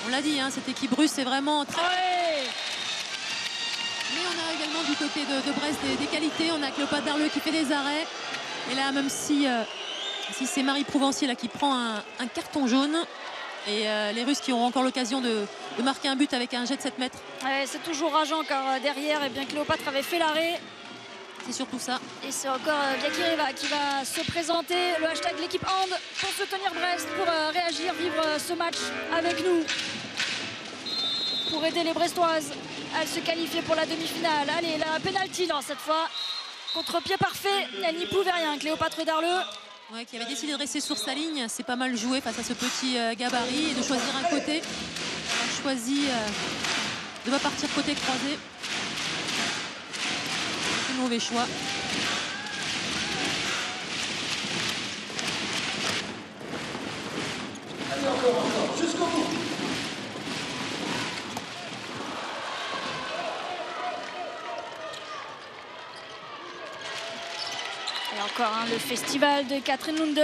On l'a dit, hein, cette équipe russe est vraiment très... Ouais. Mais on a également du côté de Brest des qualités. On a Cléopâtre Darleux qui fait des arrêts. Et là, même si c'est Marie Prouvencier là, qui prend un carton jaune. Et les Russes qui auront encore l'occasion de marquer un but avec un jet de 7 mètres. Ouais, c'est toujours rageant car derrière, eh bien, Cléopâtre avait fait l'arrêt. C'est surtout ça. Et c'est encore Biakireva qui va se présenter. Le hashtag l'équipe hand pour soutenir Brest, pour réagir, vivre ce match avec nous. Pour aider les Brestoises à se qualifier pour la demi-finale. Allez, la pénalty cette fois. Contre-pied parfait, elle n'y pouvait rien. Cléopâtre Darleux. Ouais, qui avait décidé de rester sur sa ligne. C'est pas mal joué face à ce petit gabarit et de choisir un côté. Elle a choisi de ne pas partir côté croisé. C'est un mauvais choix. Allez, encore, jusqu'au bout. Et encore le festival de Catherine Lunde.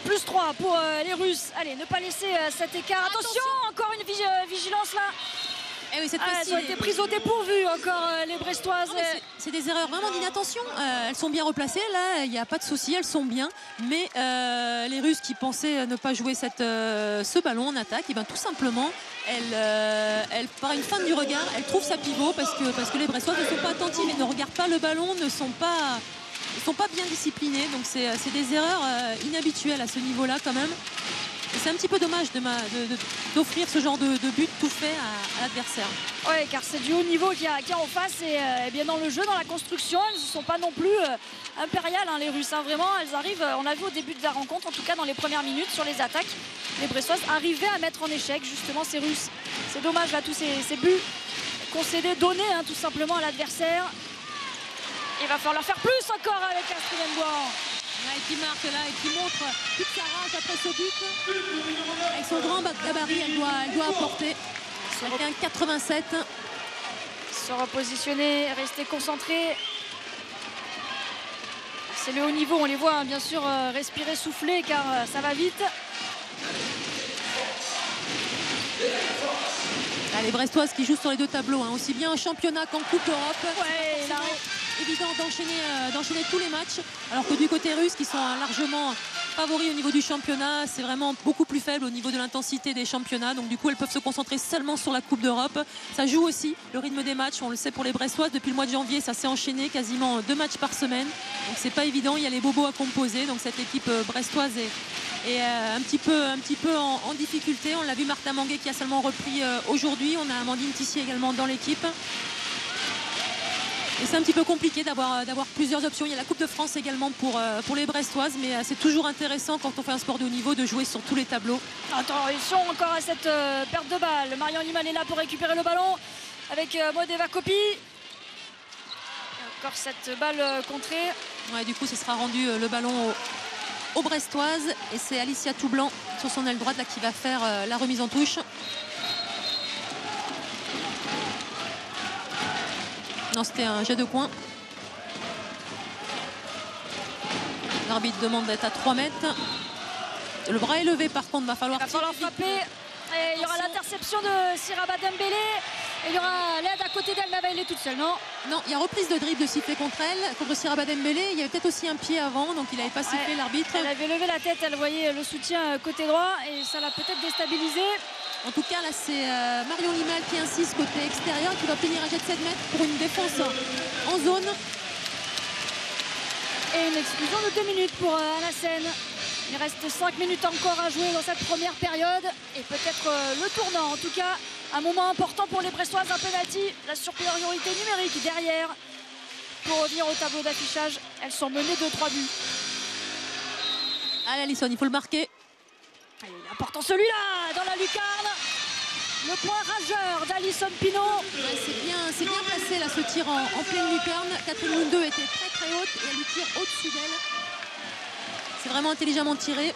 Plus 3 pour les Russes. Allez, ne pas laisser cet écart. Attention, encore une vigilance là. Eh oui, cette elles ont été prises au dépourvu encore les Brestoises. C'est des erreurs vraiment d'inattention. Elles sont bien replacées là, il n'y a pas de souci, elles sont bien. Mais les Russes qui pensaient ne pas jouer ce ballon en attaque, et bien tout simplement, elle par une feinte du regard, elle trouve sa pivot parce que les Brestoises ne sont pas attentives et ne regardent pas le ballon, ne sont pas bien disciplinés. Donc c'est des erreurs inhabituelles à ce niveau-là quand même. C'est un petit peu dommage d'offrir ce genre de but tout fait à l'adversaire. Oui, car c'est du haut niveau qu'il y a en face. Et bien dans le jeu, dans la construction, elles ne sont pas non plus impériales, les Russes. Vraiment, elles arrivent, on l'a vu au début de la rencontre, en tout cas dans les premières minutes sur les attaques. Les Brestoises arrivaient à mettre en échec justement ces Russes. C'est dommage là, tous ces buts concédés, donnés tout simplement à l'adversaire. Il va falloir faire plus encore avec Astrid Mbouan. Ouais, qui marque là et qui montre toute sa rage après ce but. Avec son grand gabarit, elle doit apporter. Avec un 87. Se repositionner, rester concentré. C'est le haut niveau, on les voit bien sûr respirer, souffler car ça va vite. Là, les Brestoises qui jouent sur les deux tableaux, aussi bien en championnat qu'en Coupe d'Europe. Ouais, là, évident d'enchaîner tous les matchs, alors que du côté russe qui sont largement favoris au niveau du championnat, c'est vraiment beaucoup plus faible au niveau de l'intensité des championnats, donc du coup elles peuvent se concentrer seulement sur la Coupe d'Europe. Ça joue aussi le rythme des matchs, on le sait pour les Brestoises, depuis le mois de janvier ça s'est enchaîné quasiment 2 matchs par semaine, donc c'est pas évident, il y a les bobos à composer, donc cette équipe brestoise est un petit peu en difficulté. On l'a vu, Martha Manguet qui a seulement repris aujourd'hui, on a Amandine Tissier également dans l'équipe. Et c'est un petit peu compliqué d'avoir plusieurs options. Il y a la Coupe de France également pour les Brestoises, mais c'est toujours intéressant quand on fait un sport de haut niveau de jouer sur tous les tableaux. Attention encore à cette perte de balle. Marion Liman est là pour récupérer le ballon avec Maud Eva Coppi. Encore cette balle contrée. Ouais, du coup, ce sera rendu le ballon aux Brestoises. Et c'est Alicia Toublanc sur son aile droite là, qui va faire la remise en touche. Non, c'était un jet de coin. L'arbitre demande d'être à 3 mètres. Le bras est levé, par contre, va falloir frapper. Et il y aura l'interception de Siraba Dembélé. Et il y aura l'aide à côté d'elle, mais elle est toute seule, non? Non, il y a reprise de dribble de sifflet contre elle, contre Siraba Dembélé. Il y avait peut-être aussi un pied avant, donc il n'avait pas sifflé l'arbitre. Elle avait levé la tête, elle voyait le soutien côté droit et ça l'a peut-être déstabilisé. En tout cas, là, c'est Marion Limal qui insiste côté extérieur, qui va obtenir un jet de 7 mètres pour une défense en zone. Et une exclusion de 2 minutes pour Anna Sen. Il reste 5 minutes encore à jouer dans cette première période. Et peut-être le tournant, en tout cas, un moment important pour les Brestoises, un penalty. La supériorité numérique derrière. Pour revenir au tableau d'affichage, elles sont menées de 3 buts. Allez, Alison, il faut le marquer. Allez, il est important celui-là, dans la lucarne. Le point rageur d'Alison Pinault. Ouais, c'est bien placé là, ce tir en pleine lucarne. Catherine Lunde était très haute et elle lui tire au-dessus d'elle. C'est vraiment intelligemment tiré.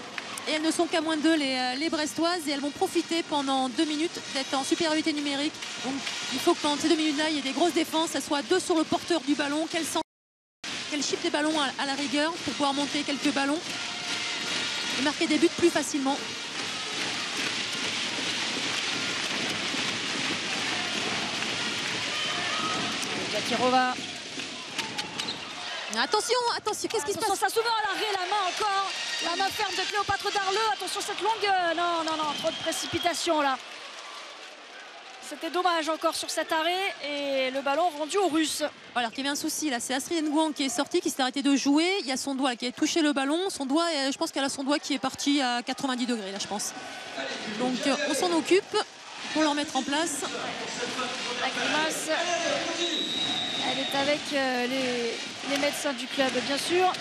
Et elles ne sont qu'à moins 2 les Brestoises et elles vont profiter pendant 2 minutes d'être en supériorité numérique. Donc il faut que pendant ces 2 minutes-là, il y ait des grosses défenses. Elles soient 2 sur le porteur du ballon, qu'elles chipent des ballons à la rigueur pour pouvoir monter quelques ballons. et marquer des buts plus facilement. Zakirova. Attention, attention, qu'est-ce qui se passe? Ça s'ouvre à l'arrêt, la main encore. La main ferme de Cléopâtre Darleux. Attention cette longue. Non, non, non, trop de précipitation là. C'était dommage encore sur cet arrêt et le ballon rendu aux Russes. Alors qu'il y avait un souci là, c'est Astrid Nguyen qui est sortie, qui s'est arrêté de jouer. Il y a son doigt là, qui a touché le ballon. Son doigt, je pense qu'elle a son doigt qui est parti à 90 degrés là, je pense. Donc on s'en occupe pour le remettre en place. La grimace, elle est avec les médecins du club, bien sûr.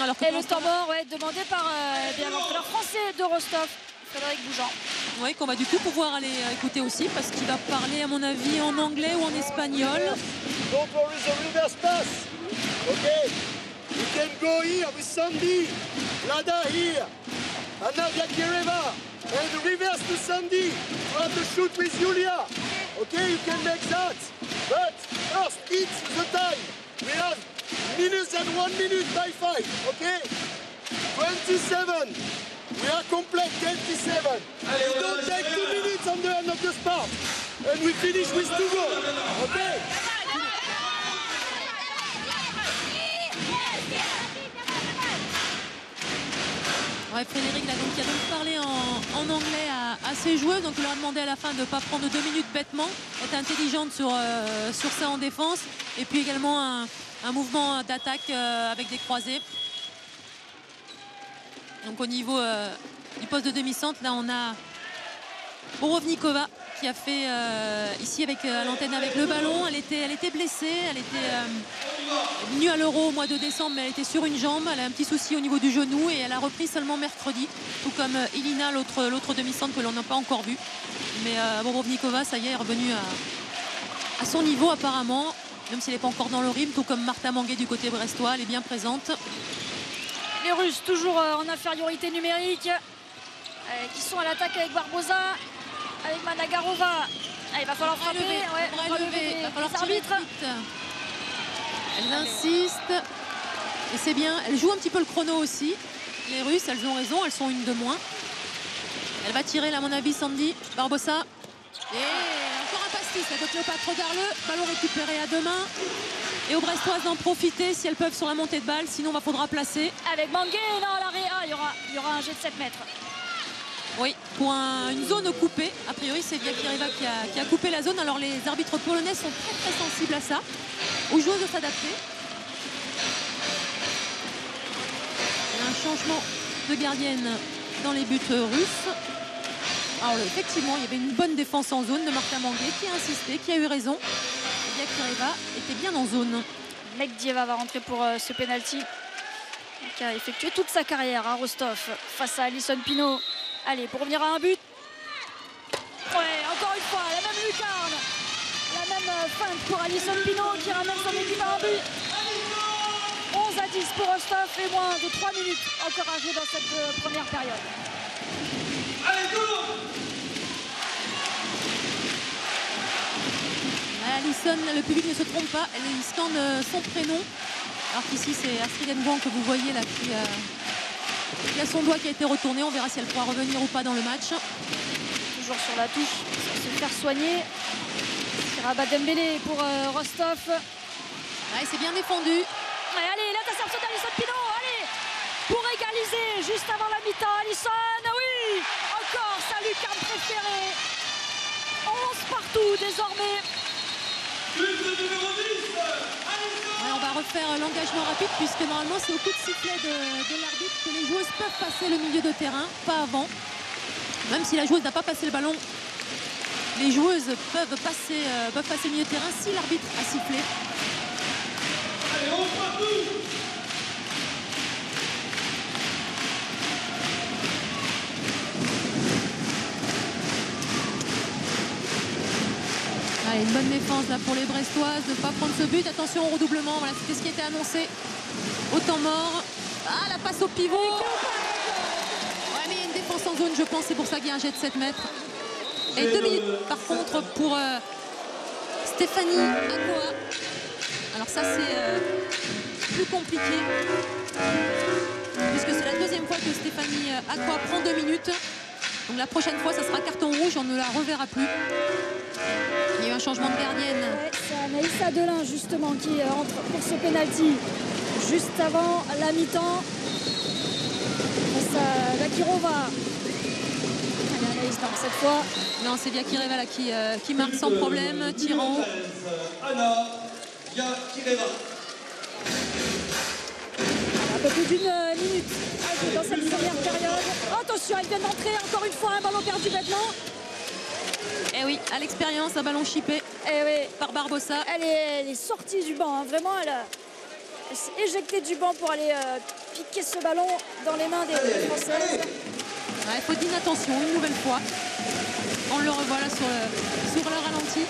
Alors et le temps mort, ouais, demandé par l'entraîneur français de Rostov, Frédéric Boujean. Oui, qu'on va du coup pouvoir aller écouter aussi, parce qu'il va parler à mon avis en anglais ou en espagnol. Don't worry, the reverse pass. Okay, you can go here with Sandy, Lada here, and now Zakireva, and reverse to Sandy. You have to shoot with Julia. Okay, you can make that. But first, it's the time. We have minutes and 1 minute by 5. Okay, 27. We are complete 27. We don't take 2 minutes on the end of the sport. And we finish with 2 goals. Okay? Ouais, Frédéric là, donc, qui a donc parlé en anglais à ses joueurs. Donc il leur a demandé à la fin de ne pas prendre 2 minutes bêtement, être intelligente sur ça en défense. Et puis également un mouvement d'attaque avec des croisés. Donc au niveau du poste de demi-centre, là on a Borovnikova qui a fait ici avec à l'antenne avec le ballon. Elle était blessée, elle était venue à l'Euro au mois de décembre, mais elle était sur une jambe. Elle a un petit souci au niveau du genou et elle a repris seulement mercredi, tout comme Ilina, l'autre demi-centre que l'on n'a pas encore vu. Mais Borovnikova, ça y est revenue à son niveau apparemment, même si elle n'est pas encore dans le rythme, tout comme Martha Manguet du côté brestois, elle est bien présente. Les Russes toujours en infériorité numérique, qui sont à l'attaque avec Barbosa, avec Managarova. Il va falloir frapper, il va falloir tirer arbitres. vite. Elles insistent et c'est bien, elles jouent un petit peu le chrono aussi. Les Russes, elles ont raison, elles sont une de moins. Elle va tirer là à mon avis Sandy Barbosa. Et encore un pastis là de Cléopâtre Darleux, ballon récupéré à 2 mains. Et aux Brestoises d'en profiter si elles peuvent sur la montée de balle, sinon il faudra placer. Avec Manguet, non, à l'arrêt, il y aura un jet de 7 mètres. Oui, pour une zone coupée. A priori, c'est Zakireva qui a coupé la zone. Alors les arbitres polonais sont très très sensibles à ça, aux joueuses de s'adapter. Il y a un changement de gardienne dans les buts russes. Alors effectivement, il y avait une bonne défense en zone de Martha Manguet qui a insisté, qui a eu raison. Zakireva était bien en zone. Megdieva va rentrer pour ce penalty qui a effectué toute sa carrière à Rostov face à Alison Pinault. Allez, pour revenir à un but. Ouais, encore une fois, la même lucarne. La même feinte pour Alison Pinault qui ramène son équipe à un but. 11 à 10 pour Rostov et moins de 3 minutes encore à jouer dans cette première période. Allez, go! Alison, le public ne se trompe pas, elle scande son prénom. Alors qu'ici c'est Astrid Nguyen que vous voyez là qui a son doigt qui a été retourné. On verra si elle pourra revenir ou pas dans le match. Toujours sur la touche, sans se faire soigner. Siraba Dembélé pour Rostov. Ouais, c'est bien défendu. Et allez, l'interception d'Alison Pinault, allez, pour égaliser juste avant la mi-temps. Alison, oui, encore sa lucarne préférée. 11 partout désormais. Ouais, on va refaire l'engagement rapide puisque normalement c'est au coup de sifflet de l'arbitre que les joueuses peuvent passer le milieu de terrain, pas avant. Même si la joueuse n'a pas passé le ballon, les joueuses peuvent passer le milieu de terrain si l'arbitre a sifflé. Allez, on partout! Allez, une bonne défense là pour les Brestoises de ne pas prendre ce but. Attention au redoublement, voilà, c'était ce qui était annoncé au temps mort. Ah, la passe au pivot. Ouais, mais il y a une défense en zone, je pense, c'est pour ça qu'il y a un jet de 7 mètres. Et 2 minutes par contre pour Stéphanie Akoa. Alors ça c'est plus compliqué puisque c'est la deuxième fois que Stéphanie Aqua prend 2 minutes. Donc la prochaine fois, ça sera carton rouge, on ne la reverra plus. Il y a eu un changement de gardienne. Ouais, c'est Anaïssa Delin justement qui entre pour ce penalty juste avant la mi-temps. Vakirova. Allez, Anaïs, non, cette fois. Non, c'est Vakirova qui marque sans problème, tirant. Anna Vakirova. Un peu plus d'une minute dans cette première période. Attention, elle vient d'entrer encore une fois, un ballon perdu maintenant. Eh oui, à l'expérience, un ballon chippé par Barbosa. Elle est sortie du banc, hein. Vraiment, elle s'est éjectée du banc pour aller piquer ce ballon dans les mains des Françaises. Ouais, faute d'inattention, une nouvelle fois. On le revoit là sur le ralenti.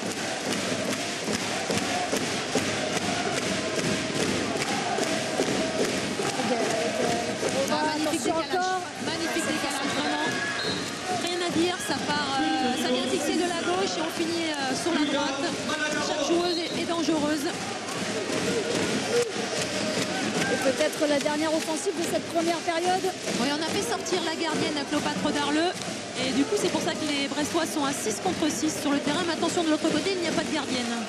Magnifique décalage. Magnifique décalage, vraiment. Rien à dire, ça vient fixer de la gauche et on finit sur la droite. Chaque joueuse est dangereuse. Et peut-être la dernière offensive de cette première période. Oui, on a fait sortir la gardienne Cléopâtre Darleux. Et du coup, c'est pour ça que les Brestois sont à 6 contre 6 sur le terrain. Mais attention, de l'autre côté, il n'y a pas de gardienne.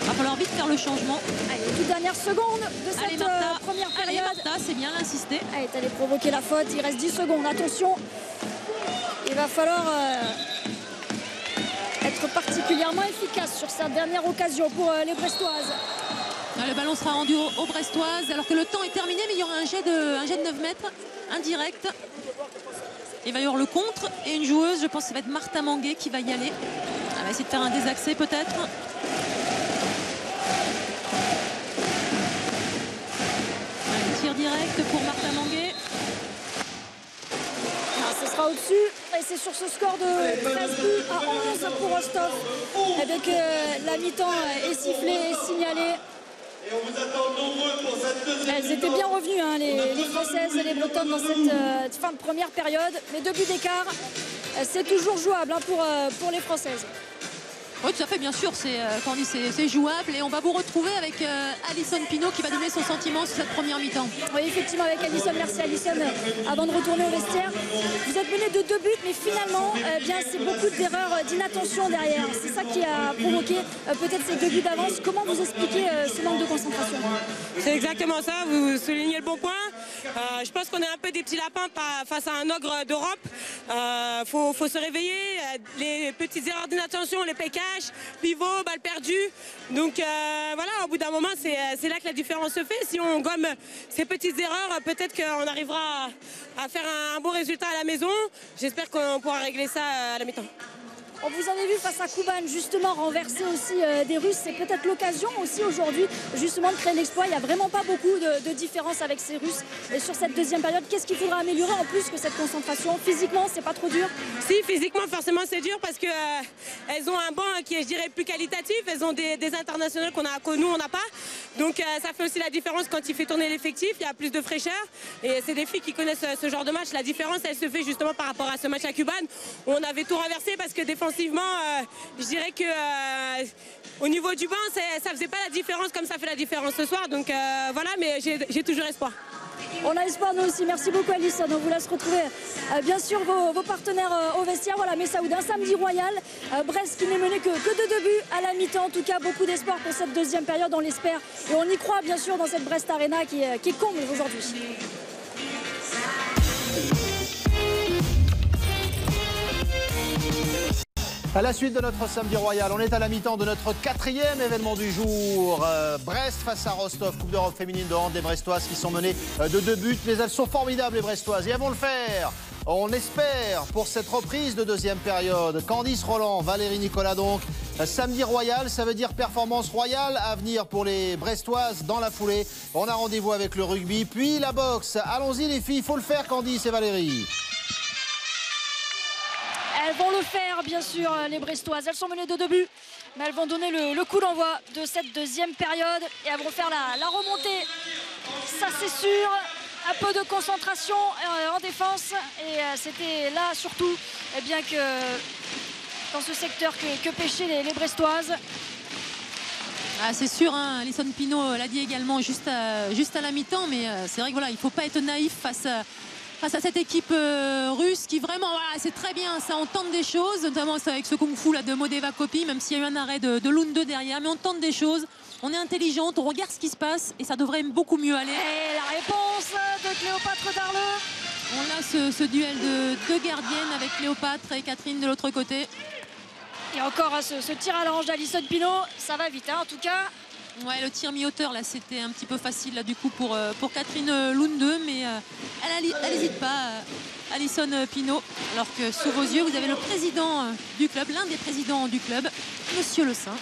Il va falloir vite faire le changement. Allez, toute dernière seconde de cette première période. Allez, Martha, c'est bien l'insister. Elle est allée provoquer la faute. Il reste 10 secondes. Attention. Il va falloir être particulièrement efficace sur cette dernière occasion pour les Brestoises. Le ballon sera rendu aux Brestoises alors que le temps est terminé, mais il y aura un jet de 9 mètres indirect. Il va y avoir le contre et une joueuse, je pense que ça va être Martha Manguet qui va y aller. Elle va essayer de faire un désaxé peut-être. Un tir direct pour Martha Manguet. Ce sera au-dessus et c'est sur ce score de 13 buts à 11 pour Rostov. Avec la mi-temps est sifflée et signalée. Et on vous attend nombreux pour cette deuxième. Elles étaient bien revenues, hein, les Françaises et les Bretonnes dans cette fin de première période. Mais 2 buts d'écart, c'est toujours jouable hein, pour les Françaises. Oui, tout à fait, bien sûr, c'est jouable. Et on va vous retrouver avec Alison Pinault qui va donner son sentiment sur cette première mi-temps. Oui, effectivement, avec Alison. Merci Alison. Avant de retourner au vestiaire, vous êtes mené de 2 buts, mais finalement, c'est beaucoup d'erreurs, d'inattention derrière. C'est ça qui a provoqué peut-être ces 2 buts d'avance. Comment vous expliquez ce manque de concentration? C'est exactement ça, vous soulignez le bon point. Je pense qu'on est un peu des petits lapins face à un ogre d'Europe. Faut se réveiller. Les petites erreurs d'inattention, les pécages, pivot, balle perdue. Donc voilà, au bout d'un moment, c'est là que la différence se fait. Si on gomme ces petites erreurs, peut-être qu'on arrivera à faire un bon résultat à la maison. J'espère qu'on pourra régler ça à la mi-temps. On vous en a vu face à Kuban justement renverser aussi des Russes. C'est peut-être l'occasion aussi aujourd'hui justement de créer l'exploit. Il n'y a vraiment pas beaucoup de différence avec ces Russes. Et sur cette deuxième période, qu'est-ce qu'il faudra améliorer en plus que cette concentration? Physiquement, c'est pas trop dur? Si, physiquement, forcément, c'est dur parce que elles ont un banc qui est, je dirais, plus qualitatif. Elles ont des internationales que nous, on n'a pas. Donc ça fait aussi la différence quand il fait tourner l'effectif. Il y a plus de fraîcheur. Et c'est des filles qui connaissent ce genre de match. La différence, elle se fait justement par rapport à ce match à Kuban où on avait tout renversé parce que défensivement, je dirais que au niveau du banc, ça faisait pas la différence comme ça fait la différence ce soir. Donc voilà, mais j'ai toujours espoir. On a espoir nous aussi. Merci beaucoup Alison. On vous laisse retrouver bien sûr vos partenaires au vestiaire. Voilà, Messaoud, un samedi royal. Brest qui n'est mené que de 2 buts à la mi-temps. En tout cas, beaucoup d'espoir pour cette deuxième période, on l'espère. Et on y croit bien sûr dans cette Brest Arena qui est comble aujourd'hui. À la suite de notre samedi royal, on est à la mi-temps de notre 4e événement du jour. Brest face à Rostov, Coupe d'Europe féminine de hand des Brestoises qui sont menées de 2 buts. Mais elles sont formidables les Brestoises et elles vont le faire. On espère pour cette reprise de deuxième période. Candice Roland, Valérie Nicolas donc. Samedi royal, ça veut dire performance royale à venir pour les Brestoises dans la foulée. On a rendez-vous avec le rugby, puis la boxe. Allons-y les filles, il faut le faire Candice et Valérie. Elles vont le faire, bien sûr, les Brestoises. Elles sont menées de 2 buts, mais elles vont donner le coup d'envoi de cette deuxième période et elles vont faire la remontée. Ça, c'est sûr. Un peu de concentration en défense et c'était là, surtout, bien que dans ce secteur que pêchaient les Brestoises. Ah, c'est sûr, hein, Alison Pinault l'a dit également juste à la mi-temps, mais c'est vrai que voilà, il ne faut pas être naïf face face à cette équipe russe qui vraiment, voilà, c'est très bien, ça, on tente des choses, notamment avec ce kung-fu là de Modeva Kopi, même s'il y a eu un arrêt de Lund 2 derrière, mais on tente des choses, on est intelligente, on regarde ce qui se passe et ça devrait beaucoup mieux aller. Et la réponse de Cléopâtre Darleux. On a ce duel de deux gardiennes avec Cléopâtre et Catherine de l'autre côté. Et encore ce tir à l'ange d'Alison Pinault, ça va vite hein, en tout cas. Ouais, le tir mi-hauteur là c'était un petit peu facile là du coup pour Catherine Lund 2, mais elle n'hésite pas, Alison Pinault, alors que sous vos yeux vous avez le président du club, l'un des présidents du club, Monsieur Le Saint.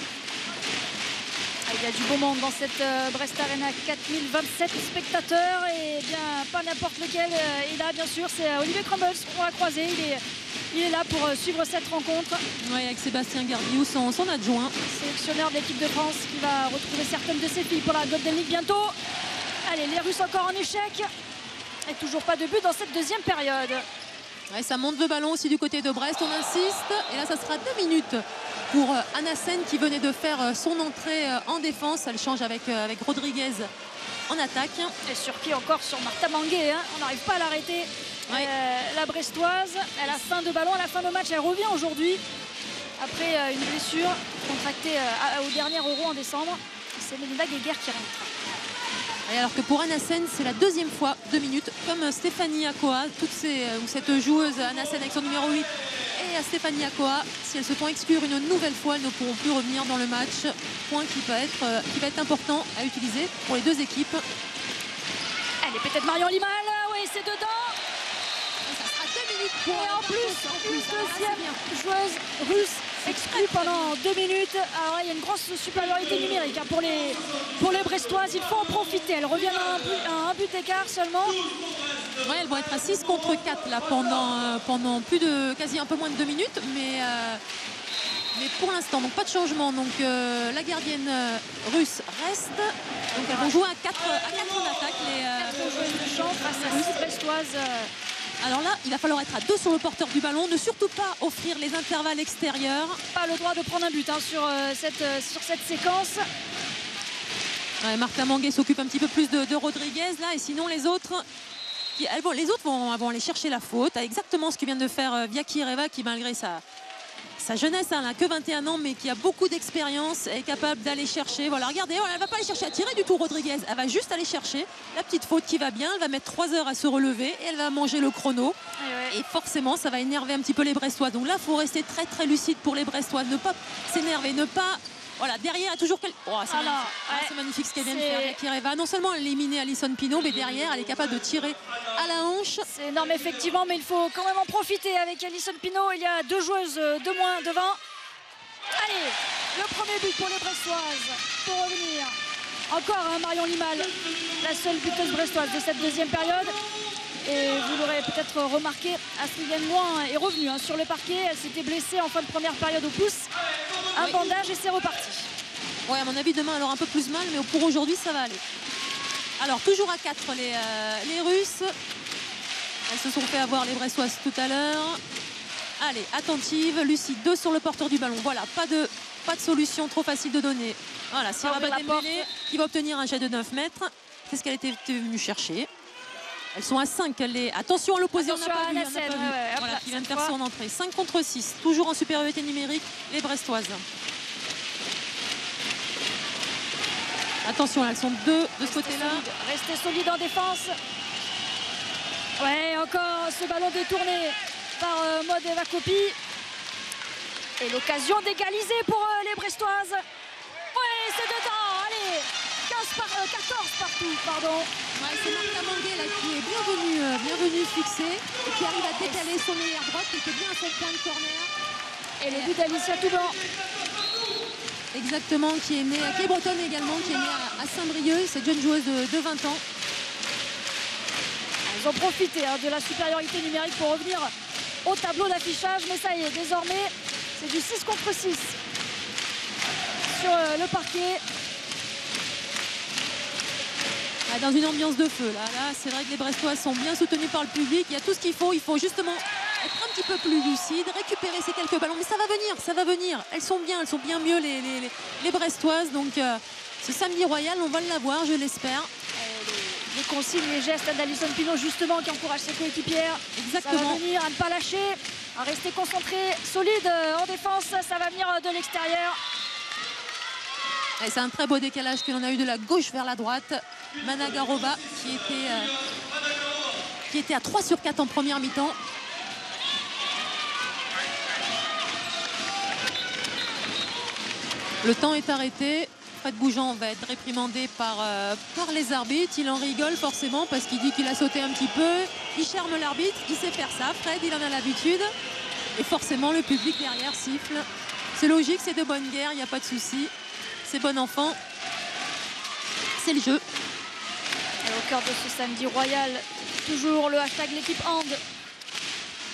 Il y a du beau monde dans cette Brest Arena, 4027 spectateurs et bien pas n'importe lequel. Il a bien sûr, c'est Olivier Crumbles qu'on va croiser. Il est là pour suivre cette rencontre. Oui, avec Sébastien Gardiou, son adjoint. Sélectionneur de l'équipe de France qui va retrouver certaines de ses filles pour la Golden League bientôt. Allez, les Russes encore en échec. Et toujours pas de but dans cette deuxième période. Ouais, ça monte le ballon aussi du côté de Brest, on insiste. Et là, ça sera 2 minutes pour Anna Sen qui venait de faire son entrée en défense. Elle change avec Rodriguez en attaque. Et sur pied encore sur Martha Mangué. Hein. On n'arrive pas à l'arrêter. Ouais. La Brestoise, elle a fin de ballon à la fin de match. Elle revient aujourd'hui après une blessure contractée au dernier Euro en décembre. C'est Melinda Guéguer qui rentre. Et alors que pour Anna Sen, c'est la deuxième fois 2 minutes, comme Stéphanie Akoa, cette joueuse Anna Sen avec son numéro 8 et à Stéphanie Akoa, si elles se font exclure une nouvelle fois, elles ne pourront plus revenir dans le match. Point qui va être important à utiliser pour les deux équipes. Allez, peut-être Marion Limal, oui, c'est dedans. Et ça sera 2 minutes pour et en plus, une deuxième joueuse russe exclue pendant 2 minutes. Alors là, il y a une grosse supériorité numérique hein, pour les Brestoises. Il faut en profiter. Elles reviennent à un but d'écart seulement. Ouais, elles vont être à 6 contre 4 là, pendant quasi un peu moins de 2 minutes. Mais pour l'instant, donc pas de changement. Donc la gardienne russe reste. Donc elles vont jouer à 4 en attaque. Les joueuses de champ face à 6 Brestoises. Alors là, il va falloir être à 2 sur le porteur du ballon. Ne surtout pas offrir les intervalles extérieurs. Pas le droit de prendre un but hein, sur cette séquence. Ouais, Martha Mangué s'occupe un petit peu plus de Rodriguez là. Et sinon les autres vont aller chercher la faute. Exactement ce que vient de faire Viakireva qui malgré sa jeunesse, elle n'a que 21 ans mais qui a beaucoup d'expérience, est capable d'aller chercher. Voilà, regardez, elle ne va pas aller chercher à tirer du tout Rodriguez. Elle va juste aller chercher la petite faute qui va bien. Elle va mettre 3 heures à se relever et elle va manger le chrono. Et forcément, ça va énerver un petit peu les Brestois. Donc là, il faut rester très très lucide pour les Brestois. Ne pas s'énerver, ne pas... Voilà, derrière, il y a toujours quelqu'un. Oh, c'est magnifique ce qu'elle vient de faire. Viakireva. Non seulement elle a éliminé Alison Pinault, mais derrière, elle est capable de tirer à la hanche. C'est énorme, effectivement, mais il faut quand même en profiter. Avec Alison Pinault, il y a 2 joueuses de moins devant. Allez, le premier but pour les Brestoises. Pour revenir. Encore Marion Limal, la seule buteuse brestoise de cette deuxième période. Et vous l'aurez peut-être remarqué, Astrid Loin est revenue hein, sur le parquet. Elle s'était blessée en fin de première période au pouce. Un bandage et c'est reparti. Ouais, à mon avis, demain, elle aura un peu plus mal, mais pour aujourd'hui, ça va aller. Alors, toujours à 4, les Russes. Elles se sont fait avoir les Brestoises tout à l'heure. Allez, attentive. Lucie, 2 sur le porteur du ballon. Voilà, pas de solution trop facile de donner. Voilà, Siraba Dembélé qui va obtenir un jet de 9 mètres. C'est ce qu'elle était venue chercher. Elles sont à 5. Attention à l'opposé, on n'a pas vu. Voilà, qui vient de faire son entrée. 5 contre 6. Toujours en supériorité numérique, les Brestoises. Attention, là, elles sont 2 de ce côté-là. Restez solide en défense. Ouais, encore ce ballon détourné par Modeva Kopi. Et l'occasion d'égaliser pour les Brestoises. Ouais, c'est dedans. Allez, 14 partout, pardon. Ouais, c'est Martha Mangué là qui est bienvenue fixée et qui arrive à décaler son meilleur droite qui était bien à son point de corner. Et le but d'Alicia Touban. Exactement, qui est bretonne également, qui est née à Saint-Brieuc, cette jeune joueuse de 20 ans. Ils ont profité hein, de la supériorité numérique pour revenir au tableau d'affichage, mais ça y est, désormais, c'est du 6 contre 6 sur le parquet. Dans une ambiance de feu. Là c'est vrai que les Brestois sont bien soutenus par le public. Il y a tout ce qu'il faut. Il faut justement être un petit peu plus lucide, récupérer ces quelques ballons. Mais ça va venir. Elles sont bien mieux les Brestoises. Donc ce samedi royal, on va l'avoir, je l'espère. les consignes, les gestes d'Alison Pino justement qui encourage ses coéquipières. Exactement. Ça va venir à ne pas lâcher, à rester concentré, solide en défense. Ça va venir de l'extérieur. Et c'est un très beau décalage que l'on a eu de la gauche vers la droite. Managarova qui était à 3 sur 4 en première mi-temps. Le temps est arrêté. Fred Goujon va être réprimandé par les arbitres. Il en rigole forcément parce qu'il dit qu'il a sauté un petit peu. Il charme l'arbitre, il sait faire ça. Fred, il en a l'habitude. Et forcément, le public derrière siffle. C'est logique, c'est de bonne guerre, il n'y a pas de souci. C'est bon enfant. C'est le jeu. Et au cœur de ce samedi royal, toujours le hashtag l'équipe hand.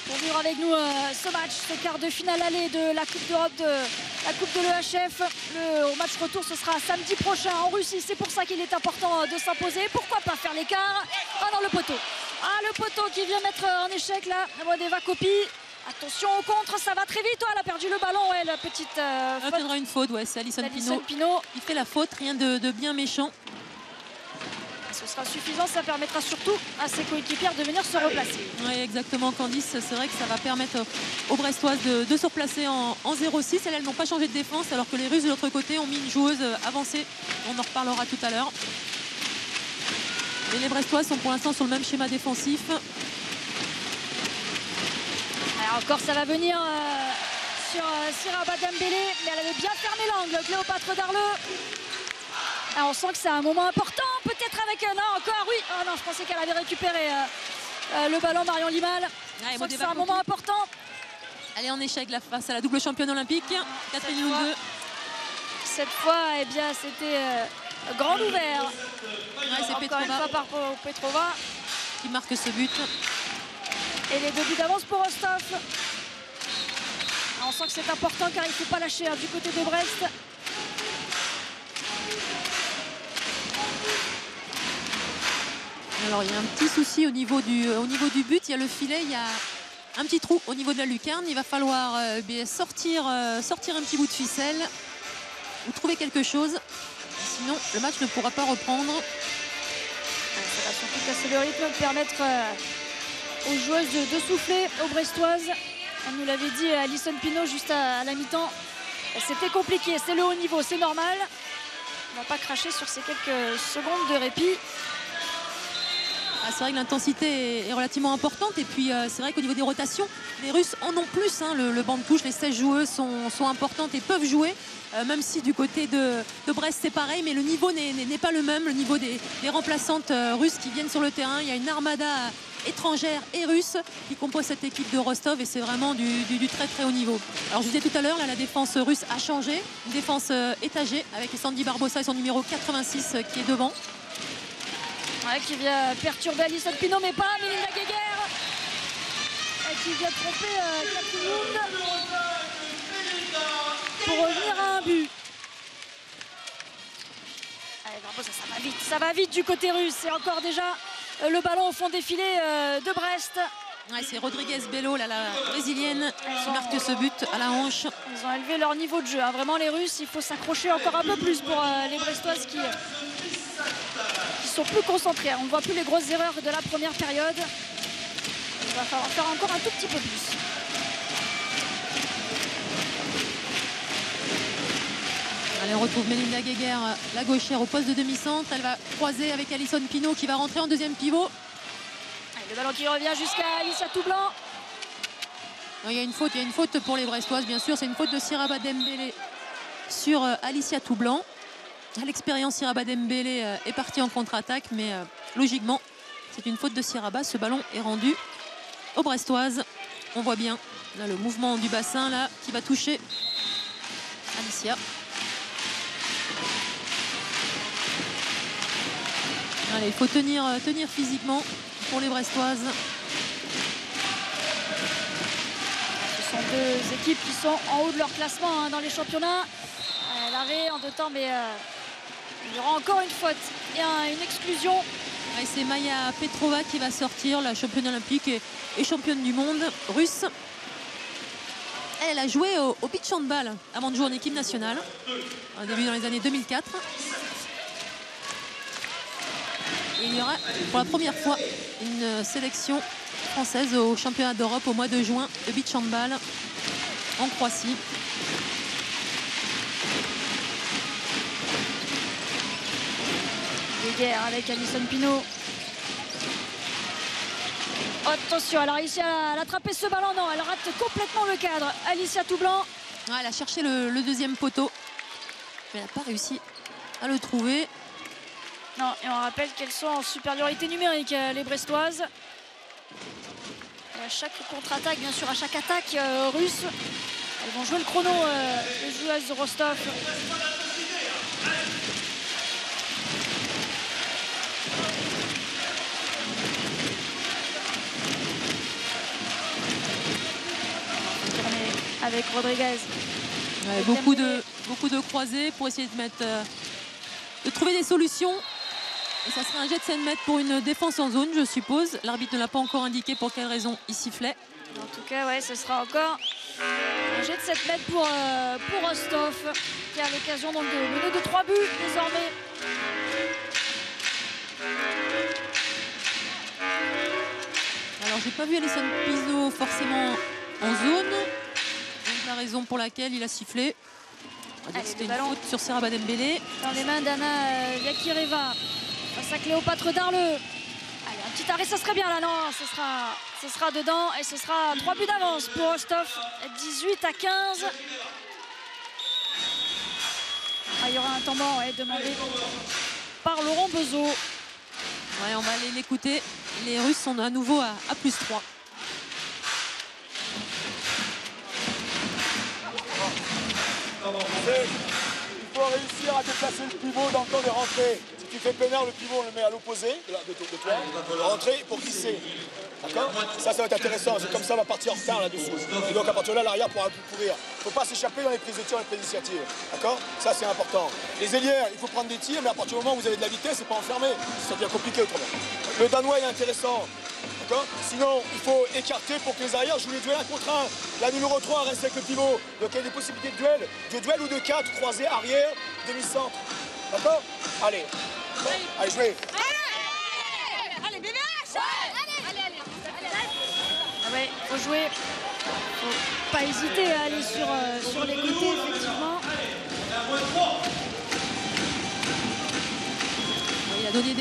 Pour vivre avec nous ce match, ce quart de finale aller de la Coupe d'Europe, de la Coupe de l'EHF. Le match retour, ce sera samedi prochain en Russie. C'est pour ça qu'il est important de s'imposer. Pourquoi pas faire l'écart? Ah non, le poteau. Ah, le poteau qui vient mettre en échec là, Vodeva Kopi. Attention au contre, ça va très vite. Oh, elle a perdu le ballon, ouais, la petite faute. Il y aura une faute, ouais, c'est Alison Pino. Il fait la faute, rien de bien méchant. Ce sera suffisant, ça permettra surtout à ses coéquipières de venir se replacer. Oui, exactement, Candice. C'est vrai que ça va permettre aux Brestoises de se replacer en 0-6. Elles n'ont pas changé de défense, alors que les Russes de l'autre côté ont mis une joueuse avancée. On en reparlera tout à l'heure. Et les Brestoises sont pour l'instant sur le même schéma défensif. Alors encore, ça va venir sur Siraba Dembélé, mais elle avait bien fermé l'angle, Cléopâtre Darleux. Alors on sent que c'est un moment important, peut-être avec... non, encore, oui. Oh non, je pensais qu'elle avait récupéré le ballon, Marion Limal. Je sens que c'est un moment important. Elle est en échec là, face à la double championne olympique, Catherine Lunde. Cette fois, eh bien, c'était grand ouvert. Ouais, c'est encore une fois par Petrova. Qui marque ce but. Et les 2 buts d'avance pour Rostov. On sent que c'est important car il ne faut pas lâcher du côté de Brest. Alors il y a un petit souci au niveau du but. Il y a le filet, il y a un petit trou au niveau de la lucarne. Il va falloir sortir un petit bout de ficelle ou trouver quelque chose. Sinon le match ne pourra pas reprendre. Ça va surtout casser le rythme, permettre aux joueuses de souffler, aux Brestoises. On nous l'avait dit Alison Pino juste à la mi-temps. C'était compliqué, c'est le haut niveau, c'est normal. On ne va pas cracher sur ces quelques secondes de répit. C'est vrai que l'intensité est relativement importante. Et puis c'est vrai qu'au niveau des rotations, les Russes en ont plus. Hein. Le banc de touche, les 16 joueuses sont importantes et peuvent jouer. Même si du côté de Brest c'est pareil, mais le niveau n'est pas le même. Le niveau des remplaçantes russes qui viennent sur le terrain. Il y a une armada étrangère et russe qui compose cette équipe de Rostov et c'est vraiment du très très haut niveau. Alors je vous disais tout à l'heure, la défense russe a changé. Une défense étagée avec Sandy Barbosa et son numéro 86 qui est devant. Ouais, qui vient perturber Alison Pino, mais pas Melinda Geiger qui vient tromper Catherine Lunde pour revenir à un but. Allez, Barbosa, ça va vite du côté russe. C'est encore déjà le ballon au fond des filets de Brest. Ouais, c'est Rodriguez Bello, la brésilienne, qui marque ce but à la hanche. Ils ont élevé leur niveau de jeu. Hein. Vraiment, les Russes, il faut s'accrocher encore un peu plus pour les Brestoises qui sont plus concentrés. On ne voit plus les grosses erreurs de la première période. Il va falloir faire encore un tout petit peu plus. Allez, on retrouve Melinda Geiger, la gauchère au poste de demi-centre. Elle va croiser avec Alison Pino qui va rentrer en deuxième pivot. Allez, le ballon qui revient jusqu'à Alicia Toublanc. Il y a une faute pour les Brestoises, bien sûr. C'est une faute de Siraba Dembélé sur Alicia Toublanc. À l'expérience, Siraba Dembélé est parti en contre-attaque, mais logiquement, c'est une faute de Siraba. Ce ballon est rendu aux Brestoises. On voit bien là, le mouvement du bassin là, qui va toucher Alicia. Allez, il faut tenir physiquement pour les Brestoises. Ce sont deux équipes qui sont en haut de leur classement dans les championnats. L'arrêt en 2 temps, mais il y aura encore une faute et une exclusion. Ouais, c'est Maya Petrova qui va sortir, la championne olympique et championne du monde russe. Elle a joué au beach handball avant de jouer en équipe nationale, au début dans les années 2004. Et il y aura pour la première fois une sélection française au championnat d'Europe au mois de juin de beach handball en Croatie. Guerre avec Alison Pinault. Attention, elle a réussi à attraper ce ballon. Non, elle rate complètement le cadre. Alicia Toublanc. Ouais, elle a cherché le deuxième poteau, mais elle n'a pas réussi à le trouver. Non, et on rappelle qu'elles sont en supériorité numérique, les Brestoises. Et à chaque contre-attaque, bien sûr, à chaque attaque russe, elles vont jouer le chrono, les joueuses de Rostov. Avec Rodriguez. Ouais, beaucoup de croisés pour essayer de mettre, de trouver des solutions. Et ça serait un jet de 7 mètres pour une défense en zone, je suppose. L'arbitre ne l'a pas encore indiqué pour quelle raison il sifflait. En tout cas, ouais, ce sera encore un jet de 7 mètres pour Rostov, qui a l'occasion donc de mener de 3 buts désormais. Alors, j'ai pas vu Alison Pinault forcément en zone. Donc, la raison pour laquelle il a sifflé. C'était une faute sur Seraba Dembélé. Dans les mains d'Anna Yakireva. Face à Cléopâtre Darleux. Allez, un petit arrêt, ça serait bien là. Non, ce sera dedans. Et ce sera 3 buts d'avance pour Rostov. 18-15. Il y aura un temps mort demandé par Laurent Bezeau. Ouais, on va aller l'écouter. Les Russes sont à nouveau à +3. Il faut réussir à déplacer le pivot dans le temps des rentrées. Si tu fais pénère, le pivot, on le met à l'opposé de toi. Rentrer pour glisser. D'accord? Ça va être intéressant. C'est comme ça, on va partir en retard là-dessus. Et donc, à partir de là, l'arrière pourra plus courir. Il ne faut pas s'échapper dans les prises de tir et les prises d'initiative. D'accord? Ça, c'est important. Les ailières, il faut prendre des tirs, mais à partir du moment où vous avez de la vitesse, c'est pas enfermé. Ça devient compliqué autrement. Le Danois est intéressant. Sinon, il faut écarter pour que les arrières jouent les duels 1 contre 1. La numéro 3 reste avec le pivot. Donc il y a des possibilités de duel ou de 4, croisé, arrière, demi-centre. D'accord? Allez. Bon, allez, jouez. Allez, bébé. Ah ouais, faut jouer. Faut pas hésiter à aller sur les côtés, effectivement. Il a donné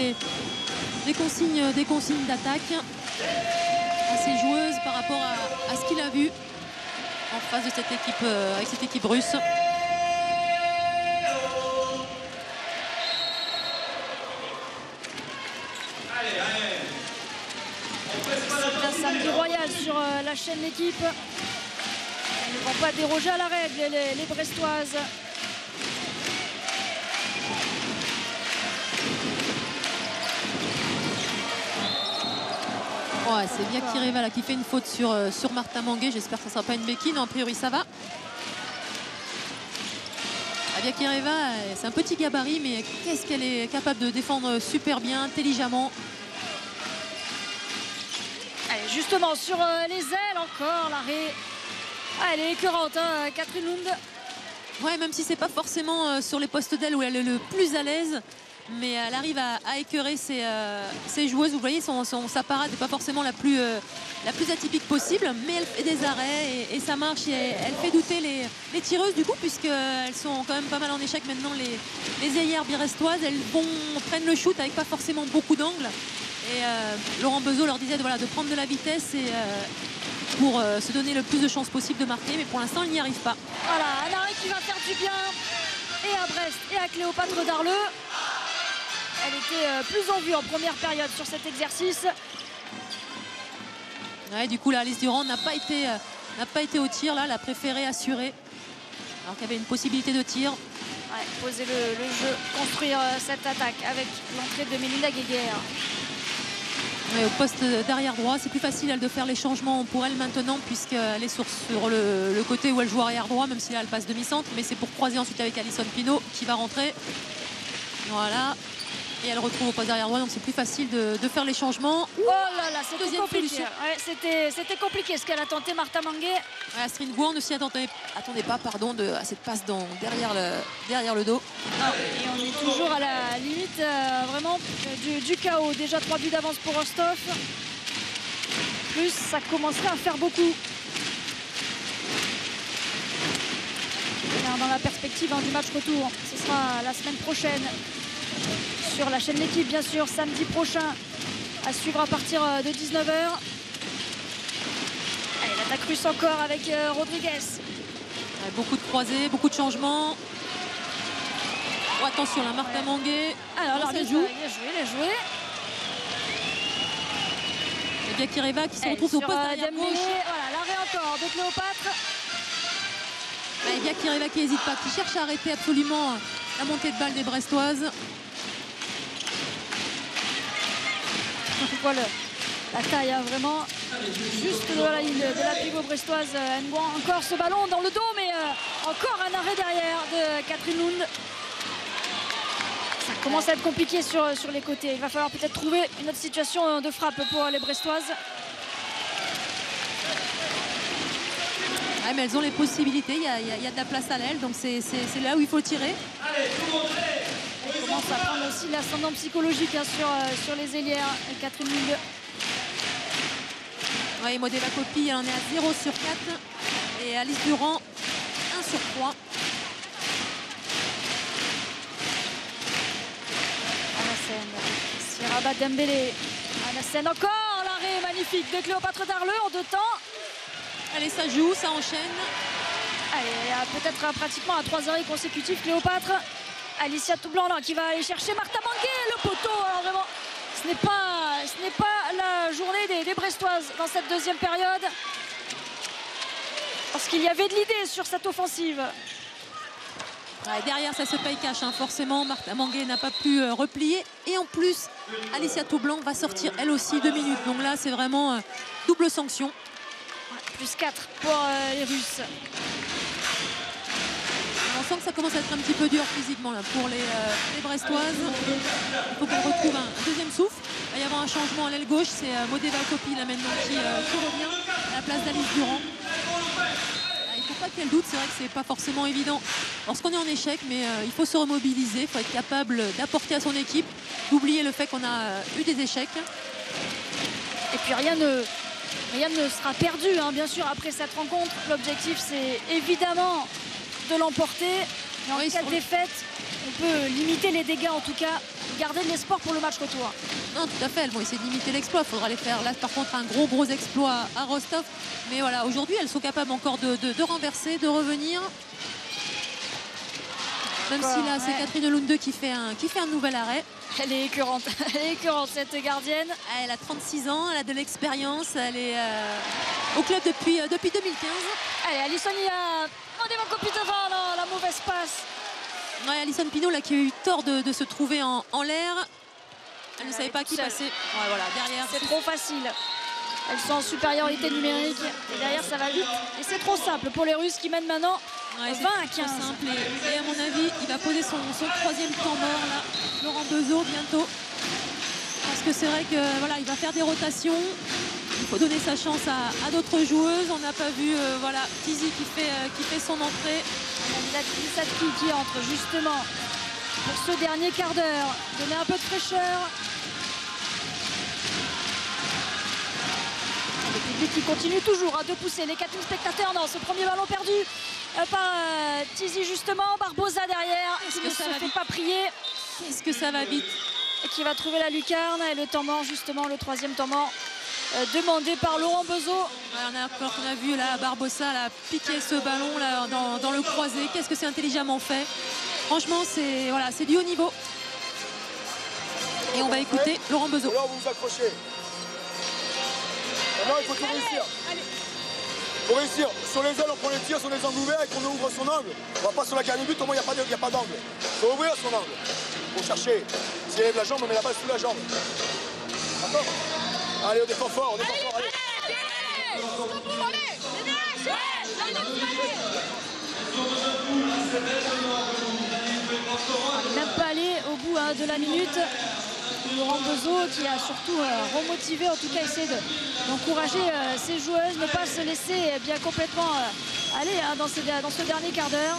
des consignes d'attaque à ses joueuses par rapport à ce qu'il a vu en face de cette équipe, avec cette équipe russe. C'est un samedi royal sur la chaîne L'équipe. Elles ne vont pas déroger à la règle, les Brestoises. Ouais, c'est Yakireva là qui fait une faute sur Martha Manguet. J'espère que ça ne sera pas une béquille. Non, a priori, ça va. Yakireva, c'est un petit gabarit, mais qu'est-ce qu'elle est capable de défendre super bien, intelligemment. Allez, justement, sur les ailes, encore l'arrêt. Elle est écœurante, hein, Catherine Lund. Ouais, même si c'est pas forcément sur les postes d'aile où elle est le plus à l'aise. Mais elle arrive à écœurer ses joueuses. Vous voyez, sa parade n'est pas forcément la plus atypique possible, mais elle fait des arrêts et ça marche. Et elle fait douter les tireuses du coup, puisqu'elles sont quand même pas mal en échec maintenant, les ailières birestoises. Elles prennent le shoot avec pas forcément beaucoup d'angles. Et Laurent Bezeau leur disait de prendre de la vitesse et pour se donner le plus de chances possible de marquer. Mais pour l'instant, elle n'y arrive pas. Voilà, un arrêt qui va faire du bien et à Brest et à Cléopâtre Darleux. Elle était plus en vue en première période sur cet exercice. Ouais, du coup, là, Alice Durand n'a pas été au tir. Là, elle a préféré assurer. Alors qu'il y avait une possibilité de tir. Ouais, poser le jeu, construire cette attaque avec l'entrée de Melinda Guéguer. Ouais, au poste d'arrière droit, c'est plus facile elle, de faire les changements pour elle maintenant, puisqu'elle est sur le côté où elle joue arrière droit, même si là elle passe demi-centre. Mais c'est pour croiser ensuite avec Alison Pinault qui va rentrer. Voilà. Et elle retrouve au poste arrière droit, donc c'est plus facile de faire les changements. Oh là là, c'était Deuxième compliqué. solution. Ouais, c'était compliqué ce qu'elle a tenté, Martha Mangué. Ouais, Astrid Gouin ne s'y attendait pas à cette passe derrière le dos. Et on est toujours à la limite vraiment du chaos. Déjà 3 buts d'avance pour Rostov. Plus ça commencerait à faire beaucoup. Dans la perspective du match retour, ce sera la semaine prochaine sur la chaîne L'équipe, bien sûr, samedi prochain, à suivre à partir de 19h. Allez, l'attaque russe encore avec Rodriguez. Ouais, beaucoup de croisés, beaucoup de changements. Oh, attention, la Martha Mangué. Alors, ça bien joue. joué. Et bien Kireva qui se retrouve au poste arrière gauche. Voilà, l'arrêt encore de Cléopâtre. Et bien Kireva qui n'hésite pas, qui cherche à arrêter absolument la montée de balle des Brestoises. Voilà, la taille vraiment juste de la ligne de la pivot brestoise. Nguyen. Encore ce ballon dans le dos, mais encore un arrêt derrière de Catherine Lund. Ça commence à être compliqué sur les côtés. Il va falloir peut-être trouver une autre situation de frappe pour les Brestoises. Ouais, mais elles ont les possibilités, il y a de la place à l'aile, donc c'est là où il faut tirer. Elle commence à prendre aussi l'ascendant psychologique sur les ailières, Catherine Lund. Oui, Modeva Coppi, elle en est à 0 sur 4. Et Alice Durand, 1 sur 3. Siraba Dembélé. Anassène encore, l'arrêt magnifique de Cléopâtre Darleux en 2 temps. Allez, ça joue, ça enchaîne. Allez, peut-être pratiquement à 3 arrêts consécutifs, Cléopâtre. Alicia Toublanc qui va aller chercher Martha Mangué, le poteau. Alors vraiment, ce n'est pas la journée des Brestoises dans cette deuxième période. Parce qu'il y avait de l'idée sur cette offensive. Ouais, derrière, ça se paye cash, hein. Forcément, Martha Mangué n'a pas pu replier. Et en plus, Alicia Toublanc va sortir elle aussi 2 minutes. Donc là, c'est vraiment double sanction. Plus 4 pour les Russes. On sent que ça commence à être un petit peu dur physiquement là, pour les Brestoises. Il faut qu'elles retrouvent un deuxième souffle. Il va y avoir un changement à l'aile gauche. C'est Modeva Coppi là maintenant qui revient à la place d'Alice Durand. Il ne faut pas qu'elle doute. C'est vrai que c'est pas forcément évident lorsqu'on est en échec, mais il faut se remobiliser. Il faut être capable d'apporter à son équipe, d'oublier le fait qu'on a eu des échecs. Et puis rien ne sera perdu, hein, bien sûr, après cette rencontre. L'objectif, c'est évidemment de l'emporter. Mais en cas de défaite, on peut limiter les dégâts, en tout cas, garder de l'espoir pour le match retour. Non, tout à fait, elles vont essayer de limiter l'exploit. Il faudra les faire, là, par contre, un gros exploit à Rostov. Mais voilà, aujourd'hui, elles sont capables encore de renverser, de revenir. Même si là, c'est Catherine Lund qui fait un nouvel arrêt. Elle est écœurante, cette gardienne. Elle a 36 ans, elle a de l'expérience, elle est au club depuis 2015. Allez, Alison, il y a Modeva Coppi devant, non, la mauvaise passe. Ouais, Alison Pinault là, qui a eu tort de se trouver en l'air. Elle ne savait pas qui passer. Ouais, voilà, derrière. C'est trop facile. Elles sont en supériorité numérique. Et derrière, ça va vite. Et c'est trop simple pour les Russes qui mènent maintenant 20 à 15. Simple. Et à mon avis, il va poser son 3e temps mort, là. Laurent Beuzot, bientôt. Parce que c'est vrai que voilà, il va faire des rotations. Il faut donner sa chance à d'autres joueuses. On n'a pas vu voilà, Tizi qui fait son entrée. On a Satki qui entre justement pour ce dernier quart d'heure. Donner un peu de fraîcheur. Le public qui continue toujours de pousser les 4000 spectateurs. Non, ce premier ballon perdu par Tizi justement. Barbosa derrière qui ne se fait pas prier. Est-ce que ça va vite? Et qui va trouver la lucarne. Et le temps mort justement, le 3e temps mort demandé par Laurent Beuzot. Ouais, on a vu là Barbosa là, piquer ce ballon là, dans le croisé. Qu'est-ce que c'est intelligemment fait. Franchement, c'est voilà, du haut niveau. Et on va écouter Laurent Beuzot. Alors vous vous accrochez. Maintenant, il faut tout réussir. Il faut réussir. Sur les ailes, on prend les tirs, sur les angles ouverts et qu'on ouvre son angle. On va pas sur la garde de but, au moins il n'y a pas d'angle. Il faut ouvrir son angle. Il faut chercher. S'il lève la jambe, on met la balle sous la jambe. D'accord? Allez, on défend fort, allez. On n'est même pas allé au bout de la minute. Laurent Beuzot qui a surtout remotivé, en tout cas essayé d'encourager ses joueuses, ne pas se laisser bien complètement aller dans ce dernier quart d'heure.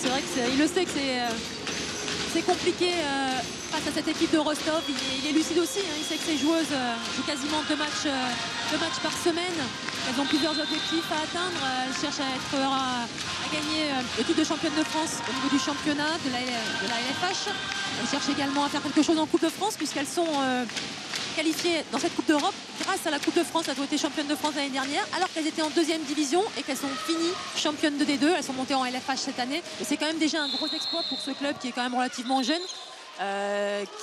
C'est vrai qu'il le sait que c'est compliqué face à cette équipe de Rostov. Il est lucide aussi, hein. Il sait que ses joueuses jouent quasiment deux matchs par semaine. Elles ont plusieurs objectifs à atteindre. Elles cherchent à gagner le titre de championne de France au niveau du championnat de la LFH. Elles cherchent également à faire quelque chose en Coupe de France puisqu'elles sont qualifiées dans cette Coupe d'Europe grâce à la Coupe de France. Elles ont été championnes de France l'année dernière alors qu'elles étaient en deuxième division et qu'elles sont finies championnes de D2. Elles sont montées en LFH cette année et c'est quand même déjà un gros exploit pour ce club qui est quand même relativement jeune. Où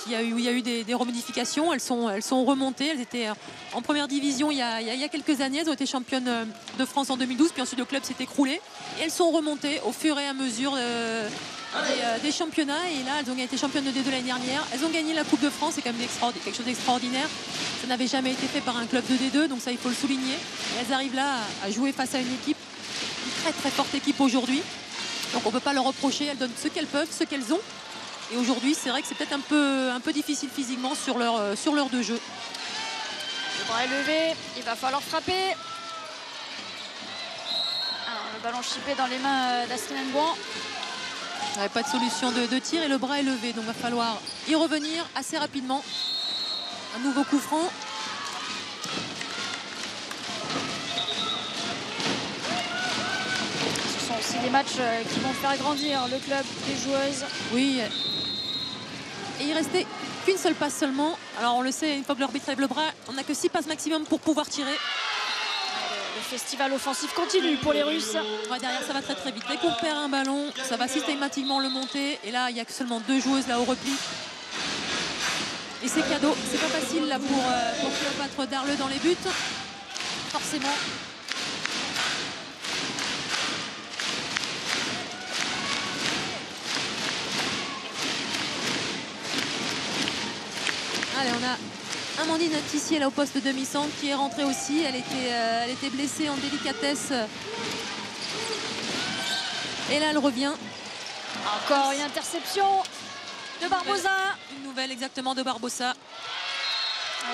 il y a eu des remodifications. Elles sont remontées. Elles étaient en première division il y a quelques années. Elles ont été championnes de France en 2012. Puis ensuite le club s'est écroulé. Et elles sont remontées au fur et à mesure des championnats. Et là, elles ont été championnes de D2 l'année dernière. Elles ont gagné la Coupe de France. C'est quand même quelque chose d'extraordinaire. Ça n'avait jamais été fait par un club de D2. Donc ça, il faut le souligner. Et elles arrivent là à jouer face à une très très forte équipe aujourd'hui. Donc on ne peut pas leur reprocher. Elles donnent ce qu'elles peuvent, ce qu'elles ont. Et aujourd'hui, c'est vrai que c'est peut-être un peu difficile physiquement sur l'heure de jeu. Le bras est levé, il va falloir frapper. Alors, le ballon chippé dans les mains d'Astrid Ngouan. Il n'y avait pas de solution de tir et le bras est levé. Donc il va falloir y revenir assez rapidement. Un nouveau coup franc. Ce sont aussi des matchs qui vont faire grandir le club des joueuses. Oui. Et il restait qu'une seule passe seulement. Alors on le sait, une fois que l'arbitre lève le bras, on n'a que 6 passes maximum pour pouvoir tirer. Le festival offensif continue pour les Russes. Ouais, derrière ça va très très vite. Dès qu'on perd un ballon, ça va systématiquement le monter. Et là, il n'y a que seulement 2 joueuses là au repli. Et c'est cadeau. C'est pas facile là pour Cléopâtre Darleux dans les buts. Forcément. Allez, on a Amandine Tissier là au poste de demi-centre qui est rentrée aussi. Elle était blessée en délicatesse. Et là, elle revient. Encore une interception de Barbosa. Une nouvelle exactement de Barbosa.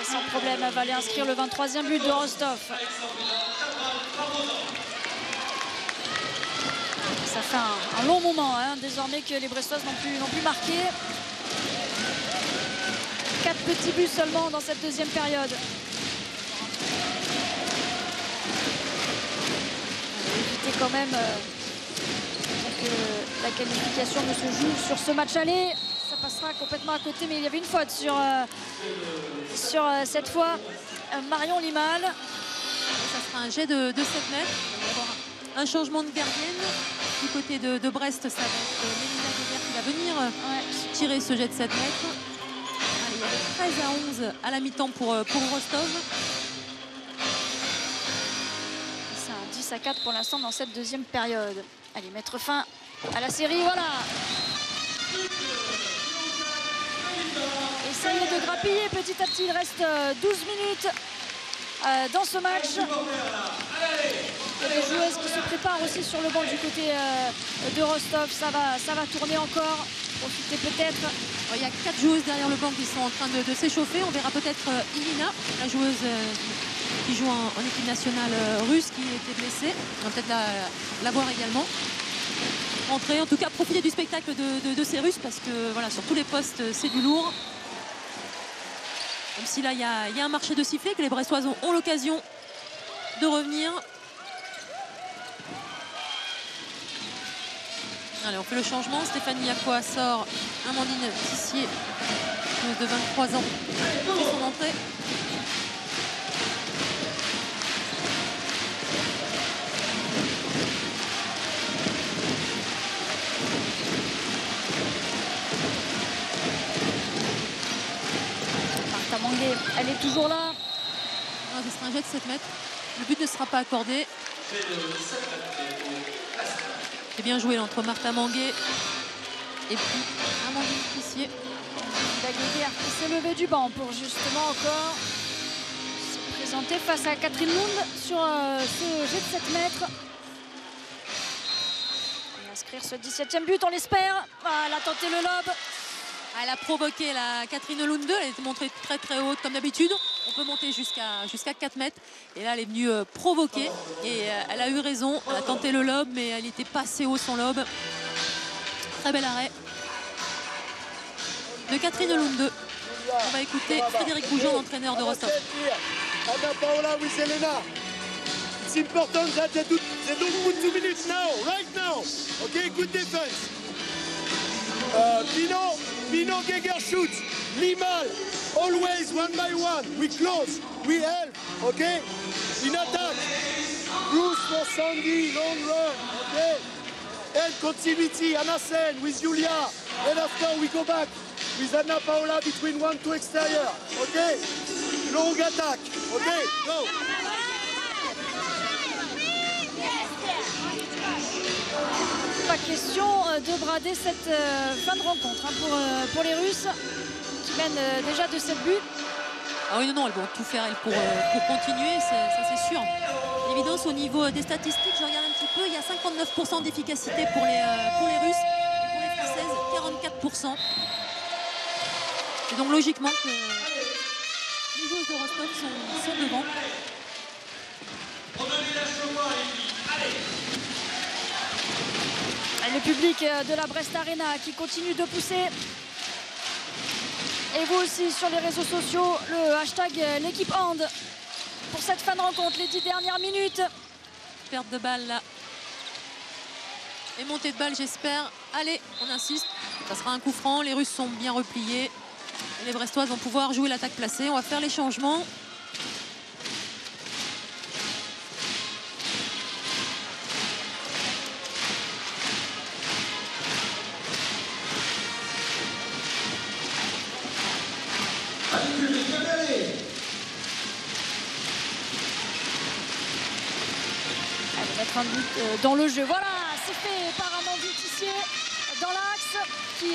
Sans problème, elle va aller inscrire le 23e but de Rostov. Ça fait un long moment désormais que les Brestoises n'ont plus marqué. 4 petits buts seulement dans cette deuxième période. Éviter quand même que la qualification ne se joue sur ce match aller. Ça passera complètement à côté, mais il y avait une faute sur cette fois Marion Limal. Ça sera un jet de 7 mètres. Il va y avoir un changement de gardienne. Du côté de Brest, ça va être Mélina Guéguer qui va venir tirer ce jet de 7 mètres. Il y avait 13-11 à la mi-temps pour Rostov. C'est un 10-4 pour l'instant dans cette deuxième période. Allez, mettre fin à la série, voilà. Essayez de grappiller petit à petit, il reste 12 minutes dans ce match. Il y a des joueuses qui se préparent aussi sur le banc du côté de Rostov. Ça va tourner encore. Profiter peut-être. Il y a 4 joueuses derrière le banc qui sont en train de s'échauffer. On verra peut-être Ilina, la joueuse qui joue en équipe nationale russe, qui était blessée. On va peut-être la voir également. Entrer, en tout cas profiter du spectacle de ces Russes parce que voilà, sur tous les postes c'est du lourd. Même si là il y a un marché de sifflet, que les Brestoises ont l'occasion de revenir. Allez, on fait le changement. Stéphanie Yacoua sort. Amandine Tissier, de 23 ans, fait son entrée. Martha Manguet, elle est toujours là. Non, ce sera un jet de 7 mètres. Le but ne sera pas accordé. C'est bien joué entre Martha Manguet et puis Amandine Tissier. La Guéguer qui s'est levée du banc pour justement encore se présenter face à Catherine Lund sur ce jet de 7 mètres. inscrire ce 17e but, on l'espère. Ah, elle a tenté le lob. Elle a provoqué la Catherine Lunde, elle était montée très très haute comme d'habitude. On peut monter jusqu'à 4 mètres. Et là, elle est venue provoquer et elle a eu raison. Elle a tenté le lob, mais elle était pas assez haut son lob. Très bel arrêt de Catherine Lunde. On va écouter Frédéric Goujon, l'entraîneur de Rostov. Anna Paola with Elena. It's important that they don't put 2 minutes now, right now. Okay, good defense. Pino Geiger shoot. Limal, always 1 by 1. We close, we help, okay? In attack. Bruce for Sandy, long run, okay? And continuity, Anna Sen with Julia. And after we go back with Anna Paola between 1-2 exterior, okay? Long attack, okay? Go. Pas question de brader cette fin de rencontre pour les Russes qui mènent déjà de 7 buts. Ah oui, non, elles vont tout faire pour continuer, ça c'est sûr. L'évidence au niveau des statistiques, je regarde un petit peu, il y a 59% d'efficacité pour les Russes et pour les Françaises, 44%. Et donc logiquement que les joueuses de Rostov sont devant. Le public de la Brest Arena qui continue de pousser. Et vous aussi sur les réseaux sociaux, le hashtag l'équipe hand pour cette fin de rencontre, les 10 dernières minutes. Perte de balle là. Et montée de balle, j'espère. Allez, on insiste. Ça sera un coup franc. Les Russes sont bien repliés. Et les Brestoises vont pouvoir jouer l'attaque placée. On va faire les changements. Un but dans le jeu. Voilà, c'est fait par Amandine Tissier dans l'axe qui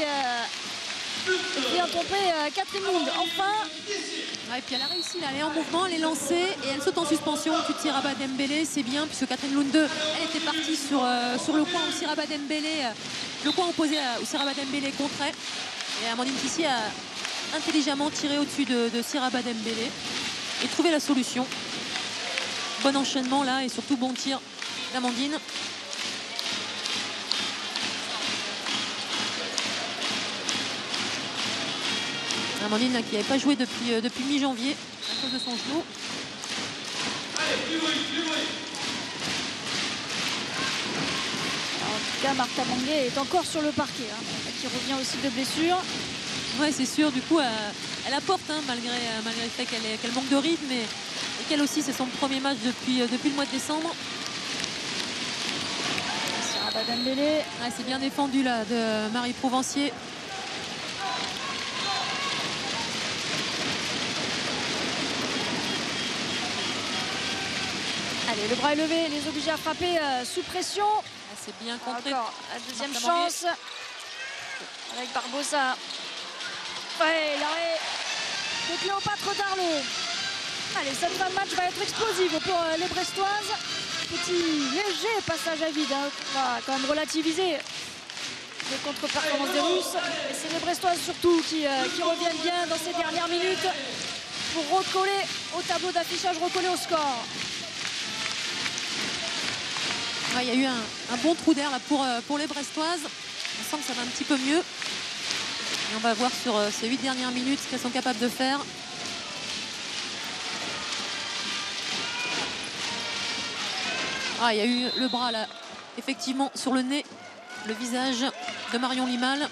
vient tomber Catherine Lunde. Enfin. Ouais, et puis elle a réussi là, elle est en mouvement, elle est lancée et elle saute en suspension. Tu tires Rabat Dembélé, c'est bien puisque Catherine Lunde, elle était partie sur le coin où Rabat Dembélé, le coin opposé où Rabat Dembélé contrait. Et Amandine Tissier a intelligemment tiré au-dessus de Rabat Dembélé et trouvé la solution. Bon enchaînement là et surtout bon tir d'Amandine. Amandine là, qui n'avait pas joué depuis mi-janvier à cause de son genou. En tout cas, Martha Manguet est encore sur le parquet, qui revient aussi de blessure. Ouais, c'est sûr, du coup, elle apporte malgré le fait qu'elle manque de rythme et qu'elle aussi, c'est son premier match depuis le mois de décembre. Ouais, c'est bien défendu là de Marie Prouvencier. Allez, le bras est levé, les oblige à frapper sous pression. C'est bien contré. Encore la deuxième chance avec Barbosa. Ouais, l'arrêt de Cléopâtre Darlot. Allez, cette fin de match va être explosive pour les Brestoises. Petit léger passage à vide. On va quand même relativiser les contre-performances des Russes. Et c'est les Brestoises surtout qui reviennent bien dans ces dernières minutes pour recoller au tableau d'affichage, recoller au score. Ouais, il y a eu un bon trou d'air là pour les Brestoises. On sent que ça va un petit peu mieux. Et on va voir sur ces 8 dernières minutes ce qu'elles sont capables de faire. Ah, il y a eu le bras là, effectivement, sur le nez, le visage de Marion Limal.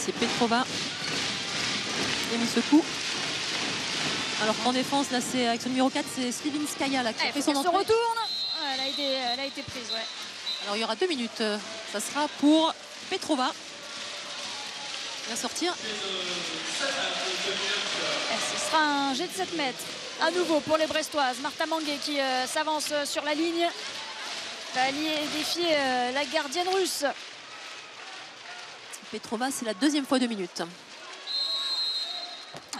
C'est Petrova qui a mis ce coup. Alors qu'en défense, là, c'est avec son numéro 4, c'est Slivinskaya là, qui fait son entrée. Elle se retourne. Elle a été prise, ouais. Alors il y aura 2 minutes. Ça sera pour Petrova. Il va sortir. Ce sera un jet de 7 mètres. À nouveau pour les Brestoises. Martha Manguet qui s'avance sur la ligne. Va aller défier la gardienne russe. Petrova, c'est la 2e fois 2 minutes.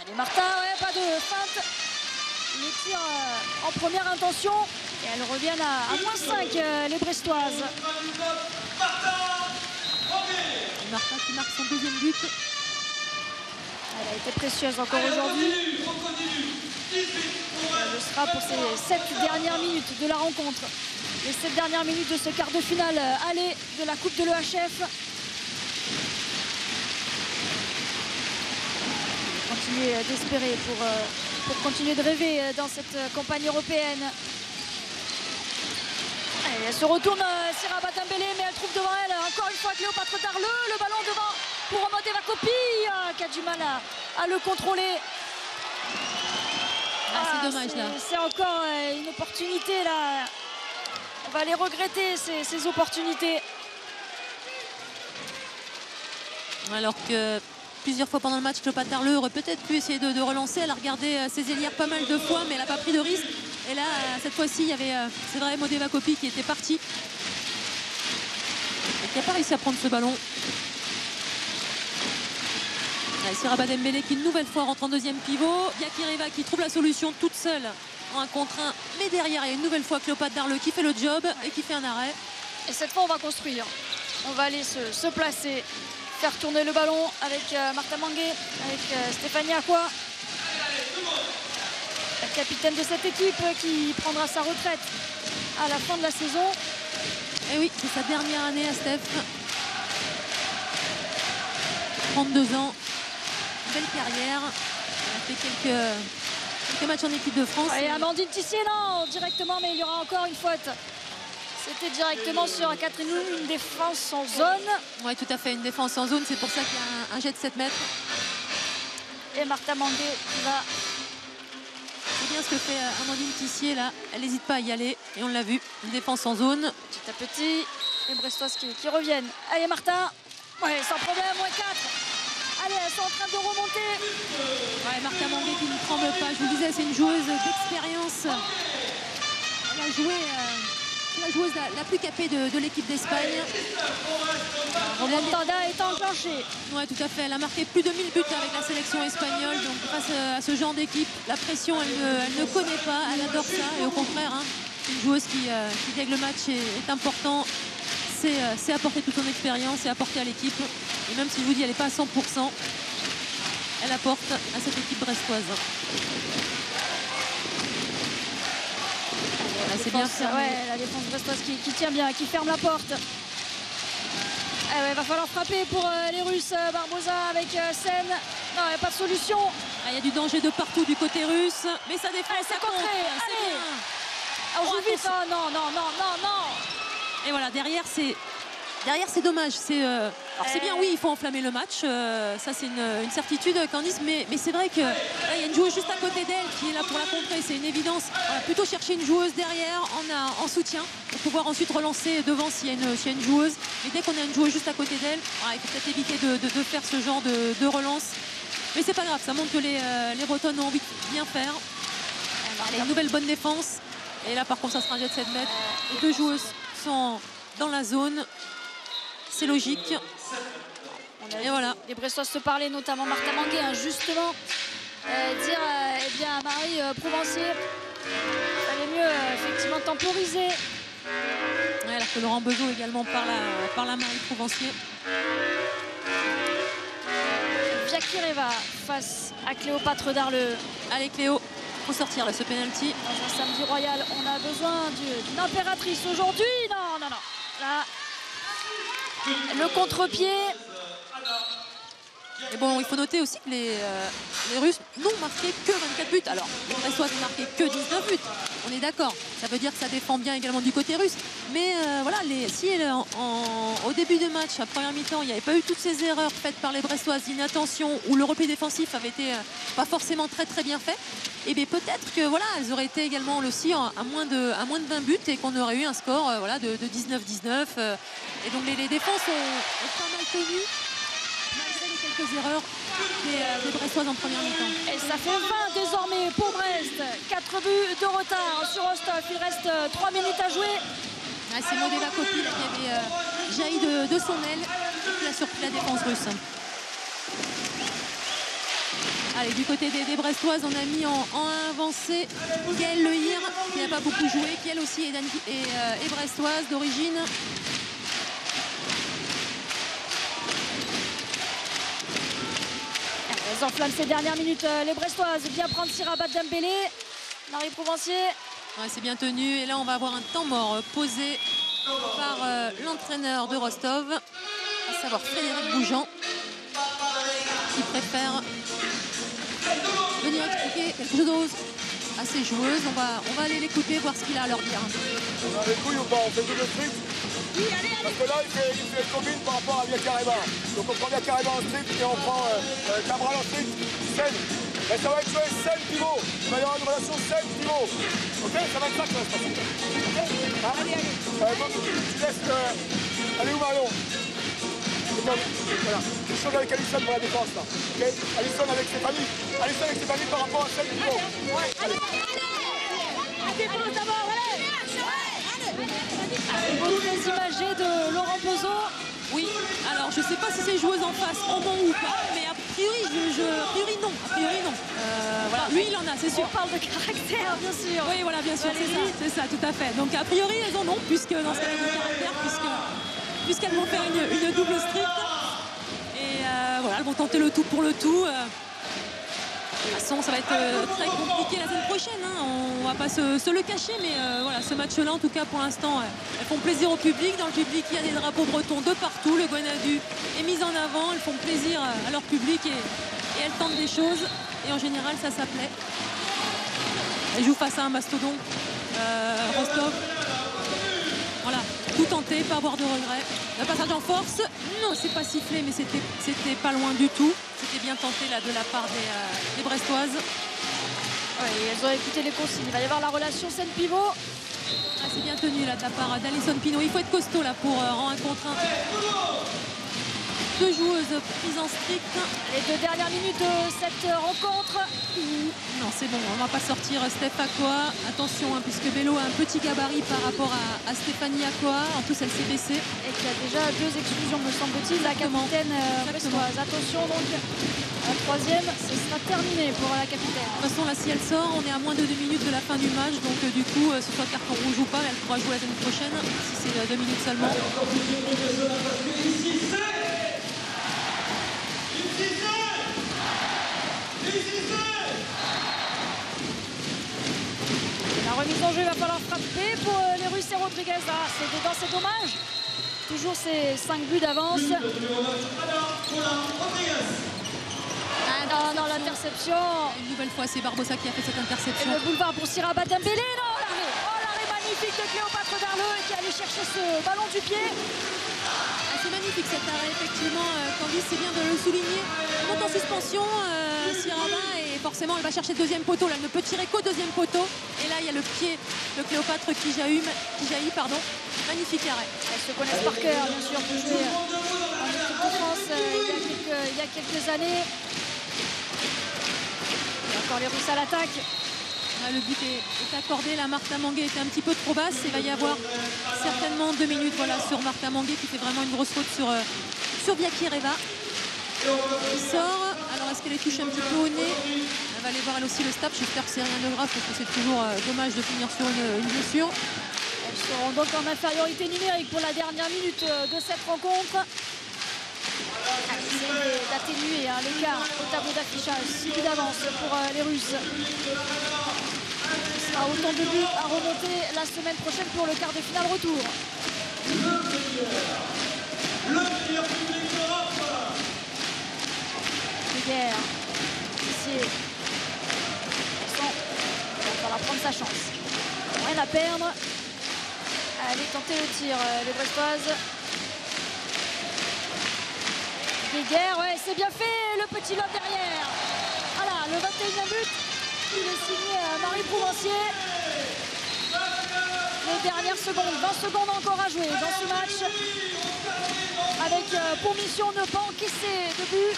Allez Martha, ouais, pas de feinte. les tirs en première intention. Et elles reviennent à -5, les Brestoises. Martin qui marque son deuxième but. Elle a été précieuse encore aujourd'hui. Elle le sera pour ces 7 dernières minutes de la rencontre. Les 7 dernières minutes de ce quart de finale aller de la Coupe de l'EHF. Continuer d'espérer pour continuer de rêver dans cette campagne européenne. Et elle se retourne, Siraba Dembélé, mais elle trouve devant elle encore une fois Cléopâtre Darleux. Le ballon devant pour remonter la copie, qui a du mal à le contrôler. C'est dommage là. C'est encore une opportunité là. On va les regretter ces opportunités. Alors que plusieurs fois pendant le match, Cléopâtre Darleux aurait peut-être pu essayer de relancer. Elle a regardé ses ailières pas mal de fois, mais elle n'a pas pris de risque. Et là, cette fois-ci, il y avait, c'est vrai, Modeva Kopi qui était parti. Et qui n'a pas réussi à prendre ce ballon. Siraba Dembélé qui une nouvelle fois rentre en deuxième pivot. Yakireva qui trouve la solution toute seule en 1 contre 1. Mais derrière, il y a une nouvelle fois Cléopâtre Darleux qui fait le job et qui fait un arrêt. Et cette fois, on va construire. On va aller se placer. Faire tourner le ballon avec Martha Mangué, avec Stéphanie Aqua. La capitaine de cette équipe qui prendra sa retraite à la fin de la saison. Et oui, c'est sa dernière année à Steph. 32 ans. Belle carrière. Elle a fait quelques matchs en équipe de France. Et Amandine Tissier, non, directement, mais il y aura encore une faute. C'était directement sur Catherine Loum, une défense en zone. Oui, tout à fait, une défense en zone. C'est pour ça qu'il y a un jet de 7 mètres. Et Martha Mangué qui va... C'est bien ce que fait Amandine Tissier là. Elle n'hésite pas à y aller. Et on l'a vu, une défense en zone. Petit à petit, les Brestoises qui reviennent. Allez Martha, ouais, sans problème, -4. Allez, elles sont en train de remonter. Ouais, Martha Mangué qui ne tremble pas. Je vous le disais, c'est une joueuse d'expérience. Elle a joué... la joueuse la plus capée de l'équipe d'Espagne. Remontada est enclenchée. Oui, tout à fait. Elle a marqué plus de 1000 buts avec la sélection espagnole. Donc face à ce genre d'équipe, la pression, elle ne connaît pas. Elle adore ça. Et au contraire, hein, une joueuse qui dès que le match est important, c'est apporter toute son expérience et apporter à l'équipe. Et même si je vous dis, elle n'est pas à 100%, elle apporte à cette équipe brestoise. C'est bien fermé. Ouais, la défense brestoise qui tient bien, qui ferme la porte. Ah ouais, va falloir frapper pour les Russes. Barbosa avec Sen. Non, il n'y a pas de solution. Il y a du danger de partout du côté russe. Mais ça défend, ça c'est compte. Allez. On joue vite. Non. Et voilà, derrière c'est dommage. Alors c'est bien, oui, il faut enflammer le match. Ça c'est une certitude, Candice. Mais c'est vrai qu'il y a une joueuse juste à côté d'elle qui est là pour la contrer. C'est une évidence. On va plutôt chercher une joueuse derrière en soutien pour pouvoir ensuite relancer devant s'il y a une joueuse. Mais dès qu'on a une joueuse juste à côté d'elle, il faut peut-être éviter de faire ce genre de relance. Mais c'est pas grave, ça montre que les Bretonnes ont envie de bien faire. Allez, une nouvelle bonne défense. Et là par contre ça sera un jet de 7 mètres. Les deux joueuses sont dans la zone. C'est logique. Et voilà. Les Brestoises se parlaient, notamment Martha Mangué, hein, justement dire eh bien, à Marie Prouvencier il fallait mieux effectivement temporiser. Ouais, alors que Laurent Bezo également par la Marie Prouvencier. Yakireva face à Cléopâtre Darleux. Allez Cléo, faut sortir là ce penalty. Dans un samedi royal, on a besoin d'une impératrice aujourd'hui. Non. Là, le contre-pied. Et bon, il faut noter aussi que les Russes n'ont marqué que 24 buts. Alors, les Brestoises n'ont marqué que 19 buts. On est d'accord. Ça veut dire que ça défend bien également du côté russe. Mais voilà, si au début du match, à première mi-temps, il n'y avait pas eu toutes ces erreurs faites par les Brestoises d'inattention, où le repli défensif avait été pas forcément très bien fait, et bien peut-être que voilà, elles auraient été également aussi à moins de 20 buts et qu'on aurait eu un score de 19-19. Et donc les défenses ont pas mal tenu. Quelques erreurs des Brestoises en première mi-temps. Et ça fait 20 désormais pour Brest. 4 buts de retard sur Rostov. Il reste 3 minutes à jouer. C'est Modeva Kopi qui avait jailli de son aile et qui a surpris la défense russe. Allez, du côté des Brestoises, on a mis en avancée Gaëlle Lehir, qui n'a pas beaucoup joué, qui elle aussi est brestoise d'origine. Elles enflamment ces dernières minutes, les Brestoises. Bien prendre Siraba Dembélé. Marie Prouvencier. Ouais, c'est bien tenu. Et là, on va avoir un temps mort posé par l'entraîneur de Rostov, à savoir Frédéric Gougeant, qui préfère venir expliquer quelque chose à ses joueuses. On va aller l'écouter, voir ce qu'il a à leur dire. On a les couilles ou pas? On fait double strip? Oui, allez, allez. Parce que là, il fait une combine par rapport à Via Carreba. Donc on prend Via Carreba en strip et on prend Cabral en strip, scène. Et ça va être joué scène pivot. Il va y avoir une relation scène pivot. Ok? Ça va être ça qui va se passer. Ok? Hein? Allez, allez. Donc, tu laisses... Allez où Marion? Voilà. Je change avec Alison pour la défense là. Ok? Alison avec Stéphanie. Alison avec Stéphanie par rapport à scène pivot. Ouais. Allez. La défense d'abord, allez. Beaucoup des imagés de Laurent Peuzot. Oui, alors je ne sais pas si ces joueuses en face en ont ou pas, mais a priori, a priori non. Voilà. Lui, il en a, c'est sûr. On parle de caractère, bien sûr. Oui, voilà, bien sûr, c'est ça, tout à fait. Donc a priori, elles en ont, puisque dans ce cas-là, du caractère, puisqu'elles vont faire une double strip. Et voilà, elles vont tenter le tout pour le tout. De toute façon, ça va être très compliqué la semaine prochaine. Hein. On va pas se le cacher, mais voilà, ce match-là, en tout cas, pour l'instant, elles font plaisir au public. Dans le public, il y a des drapeaux bretons de partout. Le Grenadu est mis en avant. Elles font plaisir à leur public et elles tentent des choses. Et en général, ça s'appelait. Elles jouent face à un mastodon, Rostov. Voilà, tout tenter, pas avoir de regrets. Le passage en force, non, c'est pas sifflé, mais c'était pas loin du tout. C'était bien tenté là de la part des Brestoises. Ouais, elles ont écouté les consignes. Il va y avoir la relation scène-pivot. Ah, c'est bien tenu là de la part d'Alison Pinault. Il faut être costaud là pour en 1 contre 1. Deux joueuses prises en strict. Les 2 dernières minutes de cette rencontre. Non, c'est bon, on va pas sortir Steph Aqua. Attention, hein, puisque Bello a un petit gabarit par rapport à Stéphanie Aqua. En plus, elle s'est baissée. Et qu'il y a déjà 2 exclusions, me semble-t-il. La capitaine brestoise. Attention, donc, la 3e, ce sera terminé pour la capitaine. De toute façon, là, si elle sort, on est à moins de 2 minutes de la fin du match. Donc, du coup, ce soit carton rouge ou pas, elle pourra jouer la semaine prochaine, si c'est 2 minutes seulement. La remise en jeu, il va falloir frapper pour les Russes et Rodriguez. Ah, c'est dommage. Toujours ces 5 buts d'avance. Ah non, l'interception. Une nouvelle fois, c'est Barbosa qui a fait cette interception. Et le boulevard pour Siraba Dembélé. Non, l'arrêt. Oh, l'arrêt magnifique de Cléopâtre Darleux qui allait chercher ce ballon du pied. Ah, c'est magnifique cet arrêt, effectivement. Candice, c'est bien de le souligner. Elle monte en suspension, Siraba, et forcément, elle va chercher le 2e poteau. Là, elle ne peut tirer qu'au 2e poteau. Et là, il y a le pied de Cléopâtre qui jaillit. Magnifique arrêt. Elles se connaissent par cœur, bien sûr, pour jouer en équipe de France il y a quelques années. Et encore les Russes à l'attaque. Le but est accordé. La Martha Manguet était un petit peu trop basse. Il va y avoir certainement 2 minutes sur Martha Manguet qui fait vraiment une grosse faute sur Viakireva. Il sort. Alors est-ce qu'elle les touche un petit peu au nez? Elle va aller voir elle aussi le staff. J'espère que c'est rien de grave parce que c'est toujours dommage de finir sur une blessure. Elles seront donc en infériorité numérique pour la dernière minute de cette rencontre. Essayer d'atténuer l'écart au tableau d'affichage. 6 buts d'avance pour les Russes. Ce sera autant de buts à remonter la semaine prochaine pour le quart de finale retour. Le meilleur public d'Europe. Guerre. Ici. Il va falloir prendre sa chance. Rien à perdre. Allez tenter le tir, les Brestoises. Guerre, ouais, c'est bien fait. Le petit lob derrière. Voilà, le 21e but. Il est signé Marie Prouvencier. Les dernières secondes, 20 secondes encore à jouer dans ce match. Avec pour mission de ne pas encaisser de but.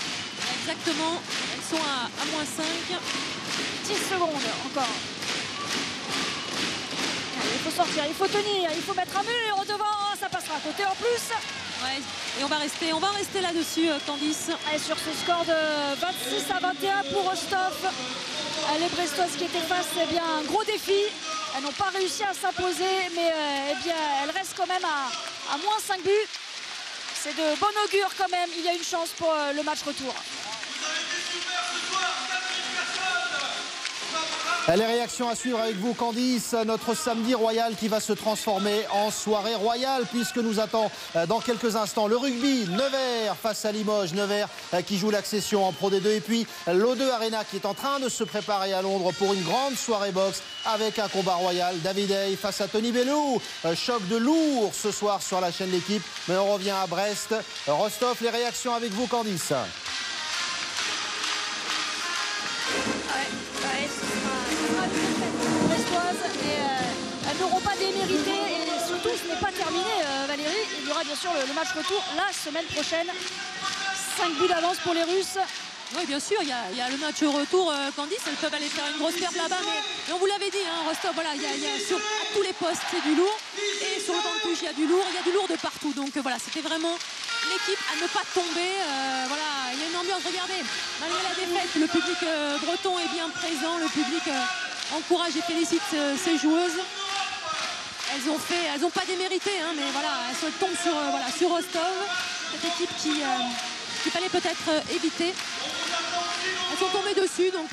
Exactement, elles sont à moins 5. 10 secondes encore. Allez, il faut sortir, il faut tenir, il faut mettre un mur devant. Ça passera à côté en plus. Ouais, et on va rester là-dessus, Candice. Et sur ce score de 26-21 pour Rostov, les Brestoises qui étaient face, eh bien, un gros défi. Elles n'ont pas réussi à s'imposer, mais eh bien, elles restent quand même à moins 5 buts. C'est de bon augure quand même. Il y a une chance pour le match retour. Les réactions à suivre avec vous, Candice. Notre samedi royal qui va se transformer en soirée royale puisque nous attend dans quelques instants le rugby. Nevers face à Limoges. Nevers qui joue l'accession en Pro D2. Et puis l'O2 Arena qui est en train de se préparer à Londres pour une grande soirée boxe avec un combat royal. David Hay face à Tony Bellew. Choc de lourd ce soir sur la chaîne L'équipe. Mais on revient à Brest. Rostov, les réactions avec vous, Candice. Elles n'auront pas démérité et surtout ce n'est pas terminé, Valérie. Il y aura bien sûr le match retour la semaine prochaine. 5 buts d'avance pour les Russes. Oui, bien sûr, il y a le match retour, Candice, elles peuvent aller faire une grosse perte là-bas, mais on vous l'avait dit, hein, Rostov, voilà, il y a à tous les postes c'est du lourd, et sur le banc de touche il y a du lourd de partout, donc voilà, c'était vraiment l'équipe à ne pas tomber, voilà, il y a une ambiance, regardez, malgré la défaite, le public breton est bien présent, le public encourage et félicite ces joueuses. Elles n'ont pas démérité, hein, mais voilà, elles tombent sur Rostov, cette équipe qu'il fallait peut-être éviter. Elles sont tombées dessus, donc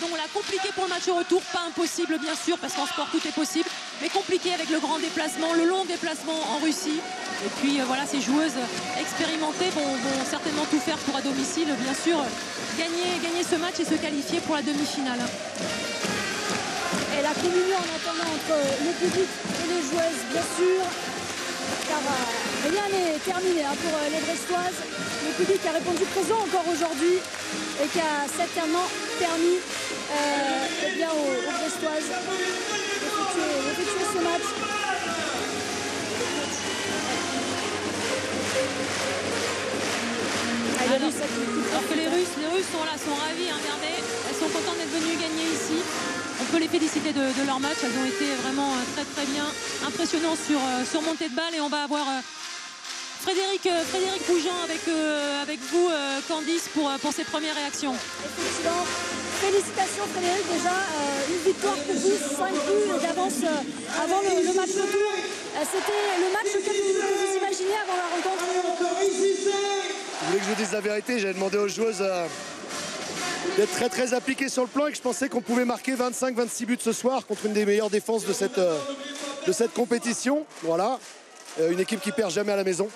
voilà, compliqué pour le match retour, pas impossible bien sûr, parce qu'en sport tout est possible, mais compliqué avec le grand déplacement, le long déplacement en Russie. Et puis voilà, ces joueuses expérimentées vont certainement tout faire pour à domicile, bien sûr, gagner ce match et se qualifier pour la demi-finale. Et la communion en attendant entre le public et les joueuses, bien sûr, car rien n'est terminé pour les Brestoises. Le public a répondu présent encore aujourd'hui et qui a certainement permis aux Brestoises d'effectuer ce match. Alors que les Russes sont ravis, hein, regardez, elles sont contentes d'être venues gagner ici. On peut les féliciter de leur match, elles ont été vraiment très bien impressionnantes sur montée de balle, et on va avoir Frédéric Bougeant avec vous, Candice, pour ses premières réactions. Effectivement, félicitations Frédéric, déjà une victoire pour vous, 5 buts d'avance avant le match retour. C'était le match que vous imaginiez avant la rencontre? Vous voulez que je vous dise la vérité, j'avais demandé aux joueuses d'être très appliquées sur le plan et que je pensais qu'on pouvait marquer 25-26 buts ce soir contre une des meilleures défenses de cette compétition. Voilà, une équipe qui perd jamais à la maison.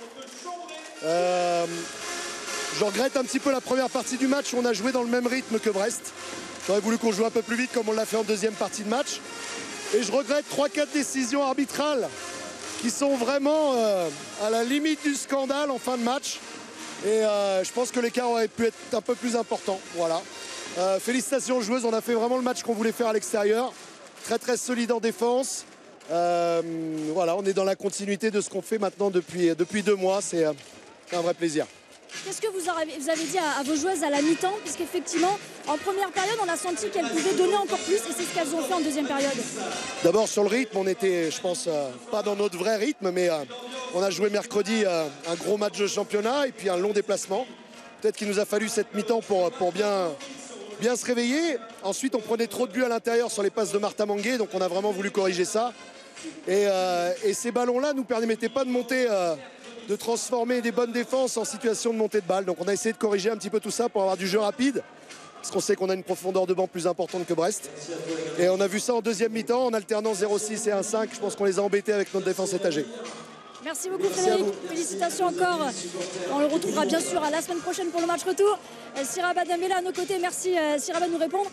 Je regrette un petit peu la première partie du match où on a joué dans le même rythme que Brest. J'aurais voulu qu'on joue un peu plus vite comme on l'a fait en deuxième partie de match. Et je regrette 3-4 décisions arbitrales qui sont vraiment à la limite du scandale en fin de match. Et je pense que l'écart aurait pu être un peu plus important. Voilà. Félicitations aux joueuses, on a fait vraiment le match qu'on voulait faire à l'extérieur. Très solide en défense. Voilà, on est dans la continuité de ce qu'on fait maintenant depuis 2 mois. C'est un vrai plaisir. Qu'est-ce que vous avez dit à vos joueuses à la mi-temps? Puisqu'effectivement, en première période, on a senti qu'elles pouvaient donner encore plus, et c'est ce qu'elles ont fait en deuxième période. D'abord, sur le rythme, on était, je pense, pas dans notre vrai rythme, mais on a joué mercredi un gros match de championnat et puis un long déplacement. Peut-être qu'il nous a fallu cette mi-temps pour bien se réveiller. Ensuite, on prenait trop de buts à l'intérieur sur les passes de Martha Mangué, donc on a vraiment voulu corriger ça. Et ces ballons-là ne nous permettaient pas de monter... de transformer des bonnes défenses en situation de montée de balle. Donc on a essayé de corriger un petit peu tout ça pour avoir du jeu rapide, parce qu'on sait qu'on a une profondeur de banc plus importante que Brest. Et on a vu ça en deuxième mi-temps, en alternant 0-6 et 1-5. Je pense qu'on les a embêtés avec notre défense étagée. Merci beaucoup Frédéric, félicitations encore. On le retrouvera bien sûr à la semaine prochaine pour le match retour. Siraba Dembélé à nos côtés, merci Siraba de nous répondre.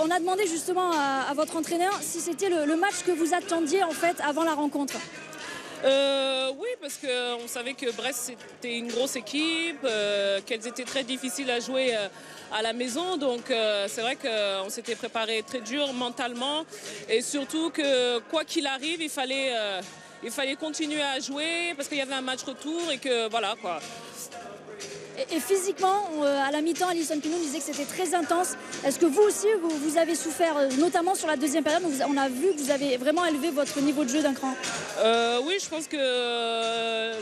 On a demandé justement à votre entraîneur si c'était le match que vous attendiez en fait avant la rencontre. Oui, parce qu'on savait que Brest c'était une grosse équipe, qu'elles étaient très difficiles à jouer à la maison. Donc c'est vrai qu'on s'était préparé très dur mentalement. Et surtout que quoi qu'il arrive, il fallait continuer à jouer parce qu'il y avait un match retour et que voilà quoi. Et physiquement, à la mi-temps, Alison Pinault disait que c'était très intense. Est-ce que vous aussi, vous avez souffert, notamment sur la deuxième période, où on a vu que vous avez vraiment élevé votre niveau de jeu d'un cran? Oui, je pense que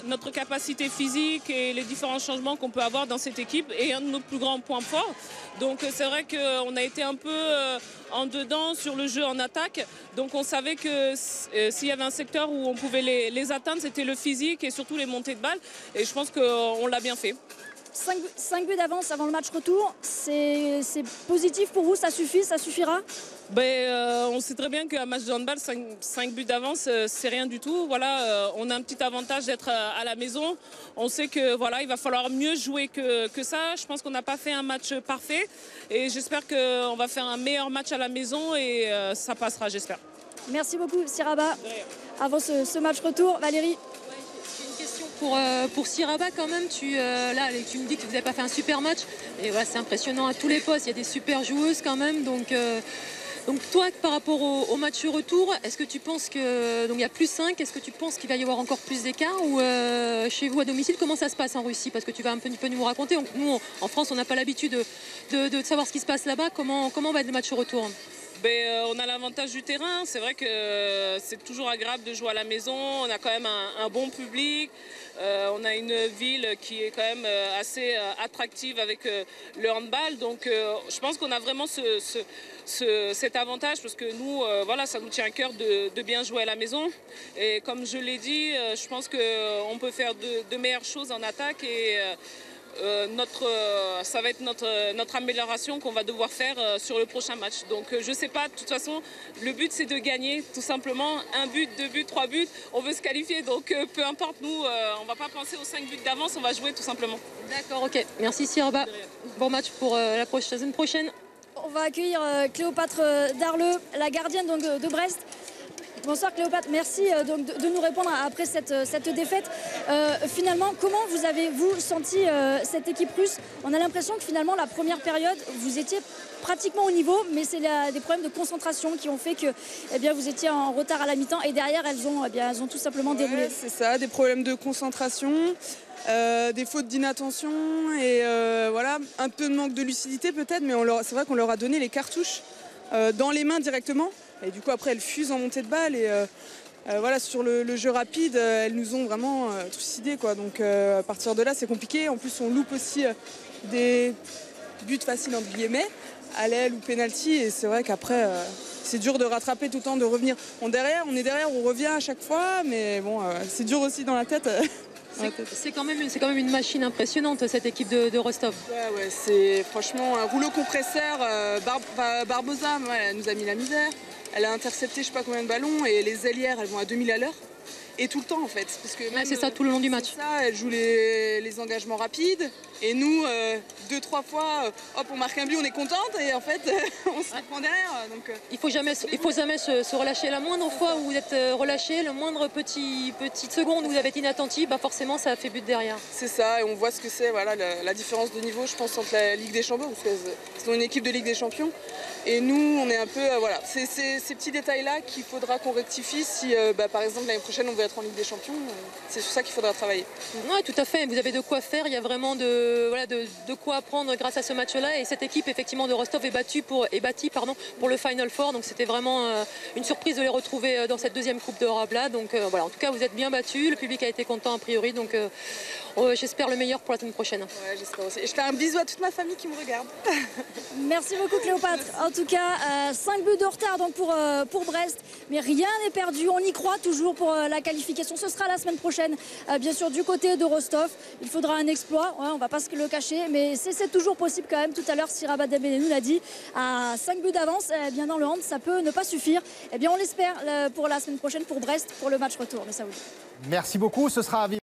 notre capacité physique et les différents changements qu'on peut avoir dans cette équipe est un de nos plus grands points forts. Donc c'est vrai qu'on a été un peu en dedans sur le jeu en attaque. Donc on savait que s'il y avait un secteur où on pouvait les atteindre, c'était le physique et surtout les montées de balles. Et je pense qu'on l'a bien fait. 5 buts d'avance avant le match retour, c'est positif pour vous? Ça suffit? Ça suffira? On sait très bien qu'un match de handball, 5 buts d'avance, c'est rien du tout. Voilà, on a un petit avantage d'être à la maison. On sait que voilà, il va falloir mieux jouer que ça. Je pense qu'on n'a pas fait un match parfait et j'espère qu'on va faire un meilleur match à la maison et ça passera, j'espère. Merci beaucoup, Siraba. Avant ce match retour, Valérie. Pour Siraba quand même, tu me dis que vous n'avez pas fait un super match et ouais, c'est impressionnant à tous les postes, il y a des super joueuses quand même, donc toi par rapport au match retour, est-ce que tu penses que donc il y a +5, est-ce que tu penses qu'il va y avoir encore plus d'écart ou chez vous à domicile, comment ça se passe en Russie? Parce que tu vas un peu nous raconter, nous en France on n'a pas l'habitude de savoir ce qui se passe là-bas, comment va être le match retour? On a l'avantage du terrain, c'est vrai que c'est toujours agréable de jouer à la maison, on a quand même un bon public, on a une ville qui est quand même assez attractive avec le handball, donc je pense qu'on a vraiment cet avantage parce que nous, voilà, ça nous tient à cœur de bien jouer à la maison et comme je l'ai dit, je pense qu'on peut faire de meilleures choses en attaque et ça va être notre amélioration qu'on va devoir faire sur le prochain match. Donc je ne sais pas, de toute façon, le but c'est de gagner tout simplement. 1 but, 2 buts, 3 buts, on veut se qualifier. Donc peu importe, nous, on ne va pas penser aux 5 buts d'avance, on va jouer tout simplement. D'accord, ok. Merci Siraba. Bon match pour la semaine prochaine. On va accueillir Cléopâtre Darleux, la gardienne donc, de Brest. Bonsoir Cléopâtre, merci donc, de nous répondre après cette défaite. Finalement, comment vous avez-vous senti cette équipe russe? On a l'impression que finalement la première période, vous étiez pratiquement au niveau, mais c'est des problèmes de concentration qui ont fait que vous étiez en retard à la mi-temps et derrière elles ont tout simplement déroulé. C'est ça, des problèmes de concentration, des fautes d'inattention et voilà, un peu de manque de lucidité peut-être, mais c'est vrai qu'on leur a donné les cartouches dans les mains directement. Et du coup, après, elles fusent en montée de balle. Et voilà, sur le jeu rapide, elles nous ont vraiment trucidés, quoi. Donc, à partir de là, c'est compliqué. En plus, on loupe aussi des buts faciles, entre guillemets, à l'aile ou penalty. Et c'est vrai qu'après, c'est dur de rattraper tout le temps, de revenir. On est derrière, on revient à chaque fois. Mais bon, c'est dur aussi dans la tête. C'est quand même une machine impressionnante, cette équipe de Rostov. Ouais, c'est franchement un rouleau compresseur. Barbosa, elle nous a mis la misère. Elle a intercepté je sais pas combien de ballons et les ailières elles vont à 2000 à l'heure. Et tout le temps en fait. Parce que c'est ça tout le long du match. Ça, elle joue les engagements rapides. Et nous, 2-3 fois, hop, on marque un but, on est contente. Et en fait, on se prend derrière. Donc, il faut jamais se relâcher. La moindre fois où vous êtes relâché, le moindre petite seconde où vous avez été inattentif, forcément ça fait but derrière. C'est ça, et on voit ce que c'est, voilà, la différence de niveau, je pense, entre la Ligue des Champions, parce qu'ils sont une équipe de Ligue des Champions. Et nous, on est un peu, voilà, c'est ces petits détails-là qu'il faudra qu'on rectifie si, par exemple, l'année prochaine, on veut être en Ligue des Champions. C'est sur ça qu'il faudra travailler. Oui, tout à fait. Vous avez de quoi faire. Il y a vraiment de quoi apprendre grâce à ce match-là. Et cette équipe, effectivement, de Rostov est bâtie pour le Final Four. Donc, c'était vraiment une surprise de les retrouver dans cette deuxième Coupe d'Europe-là. Donc, voilà. En tout cas, vous êtes bien battus. Le public a été content, a priori. Donc, j'espère le meilleur pour la semaine prochaine. Ouais, j'espère aussi. Et je fais un bisou à toute ma famille qui me regarde. Merci beaucoup, Cléopâtre. En tout cas, 5 buts de retard donc pour Brest. Mais rien n'est perdu. On y croit toujours pour la qualification. Ce sera la semaine prochaine, bien sûr, du côté de Rostov. Il faudra un exploit. Ouais, on ne va pas se le cacher. Mais c'est toujours possible quand même. Tout à l'heure, Siraba Dembélé nous l'a dit. À 5 buts d'avance, bien dans le hand, ça peut ne pas suffire. Eh bien, on l'espère pour la semaine prochaine pour Brest, pour le match retour. Mais ça vous dit. Merci beaucoup. Ce sera à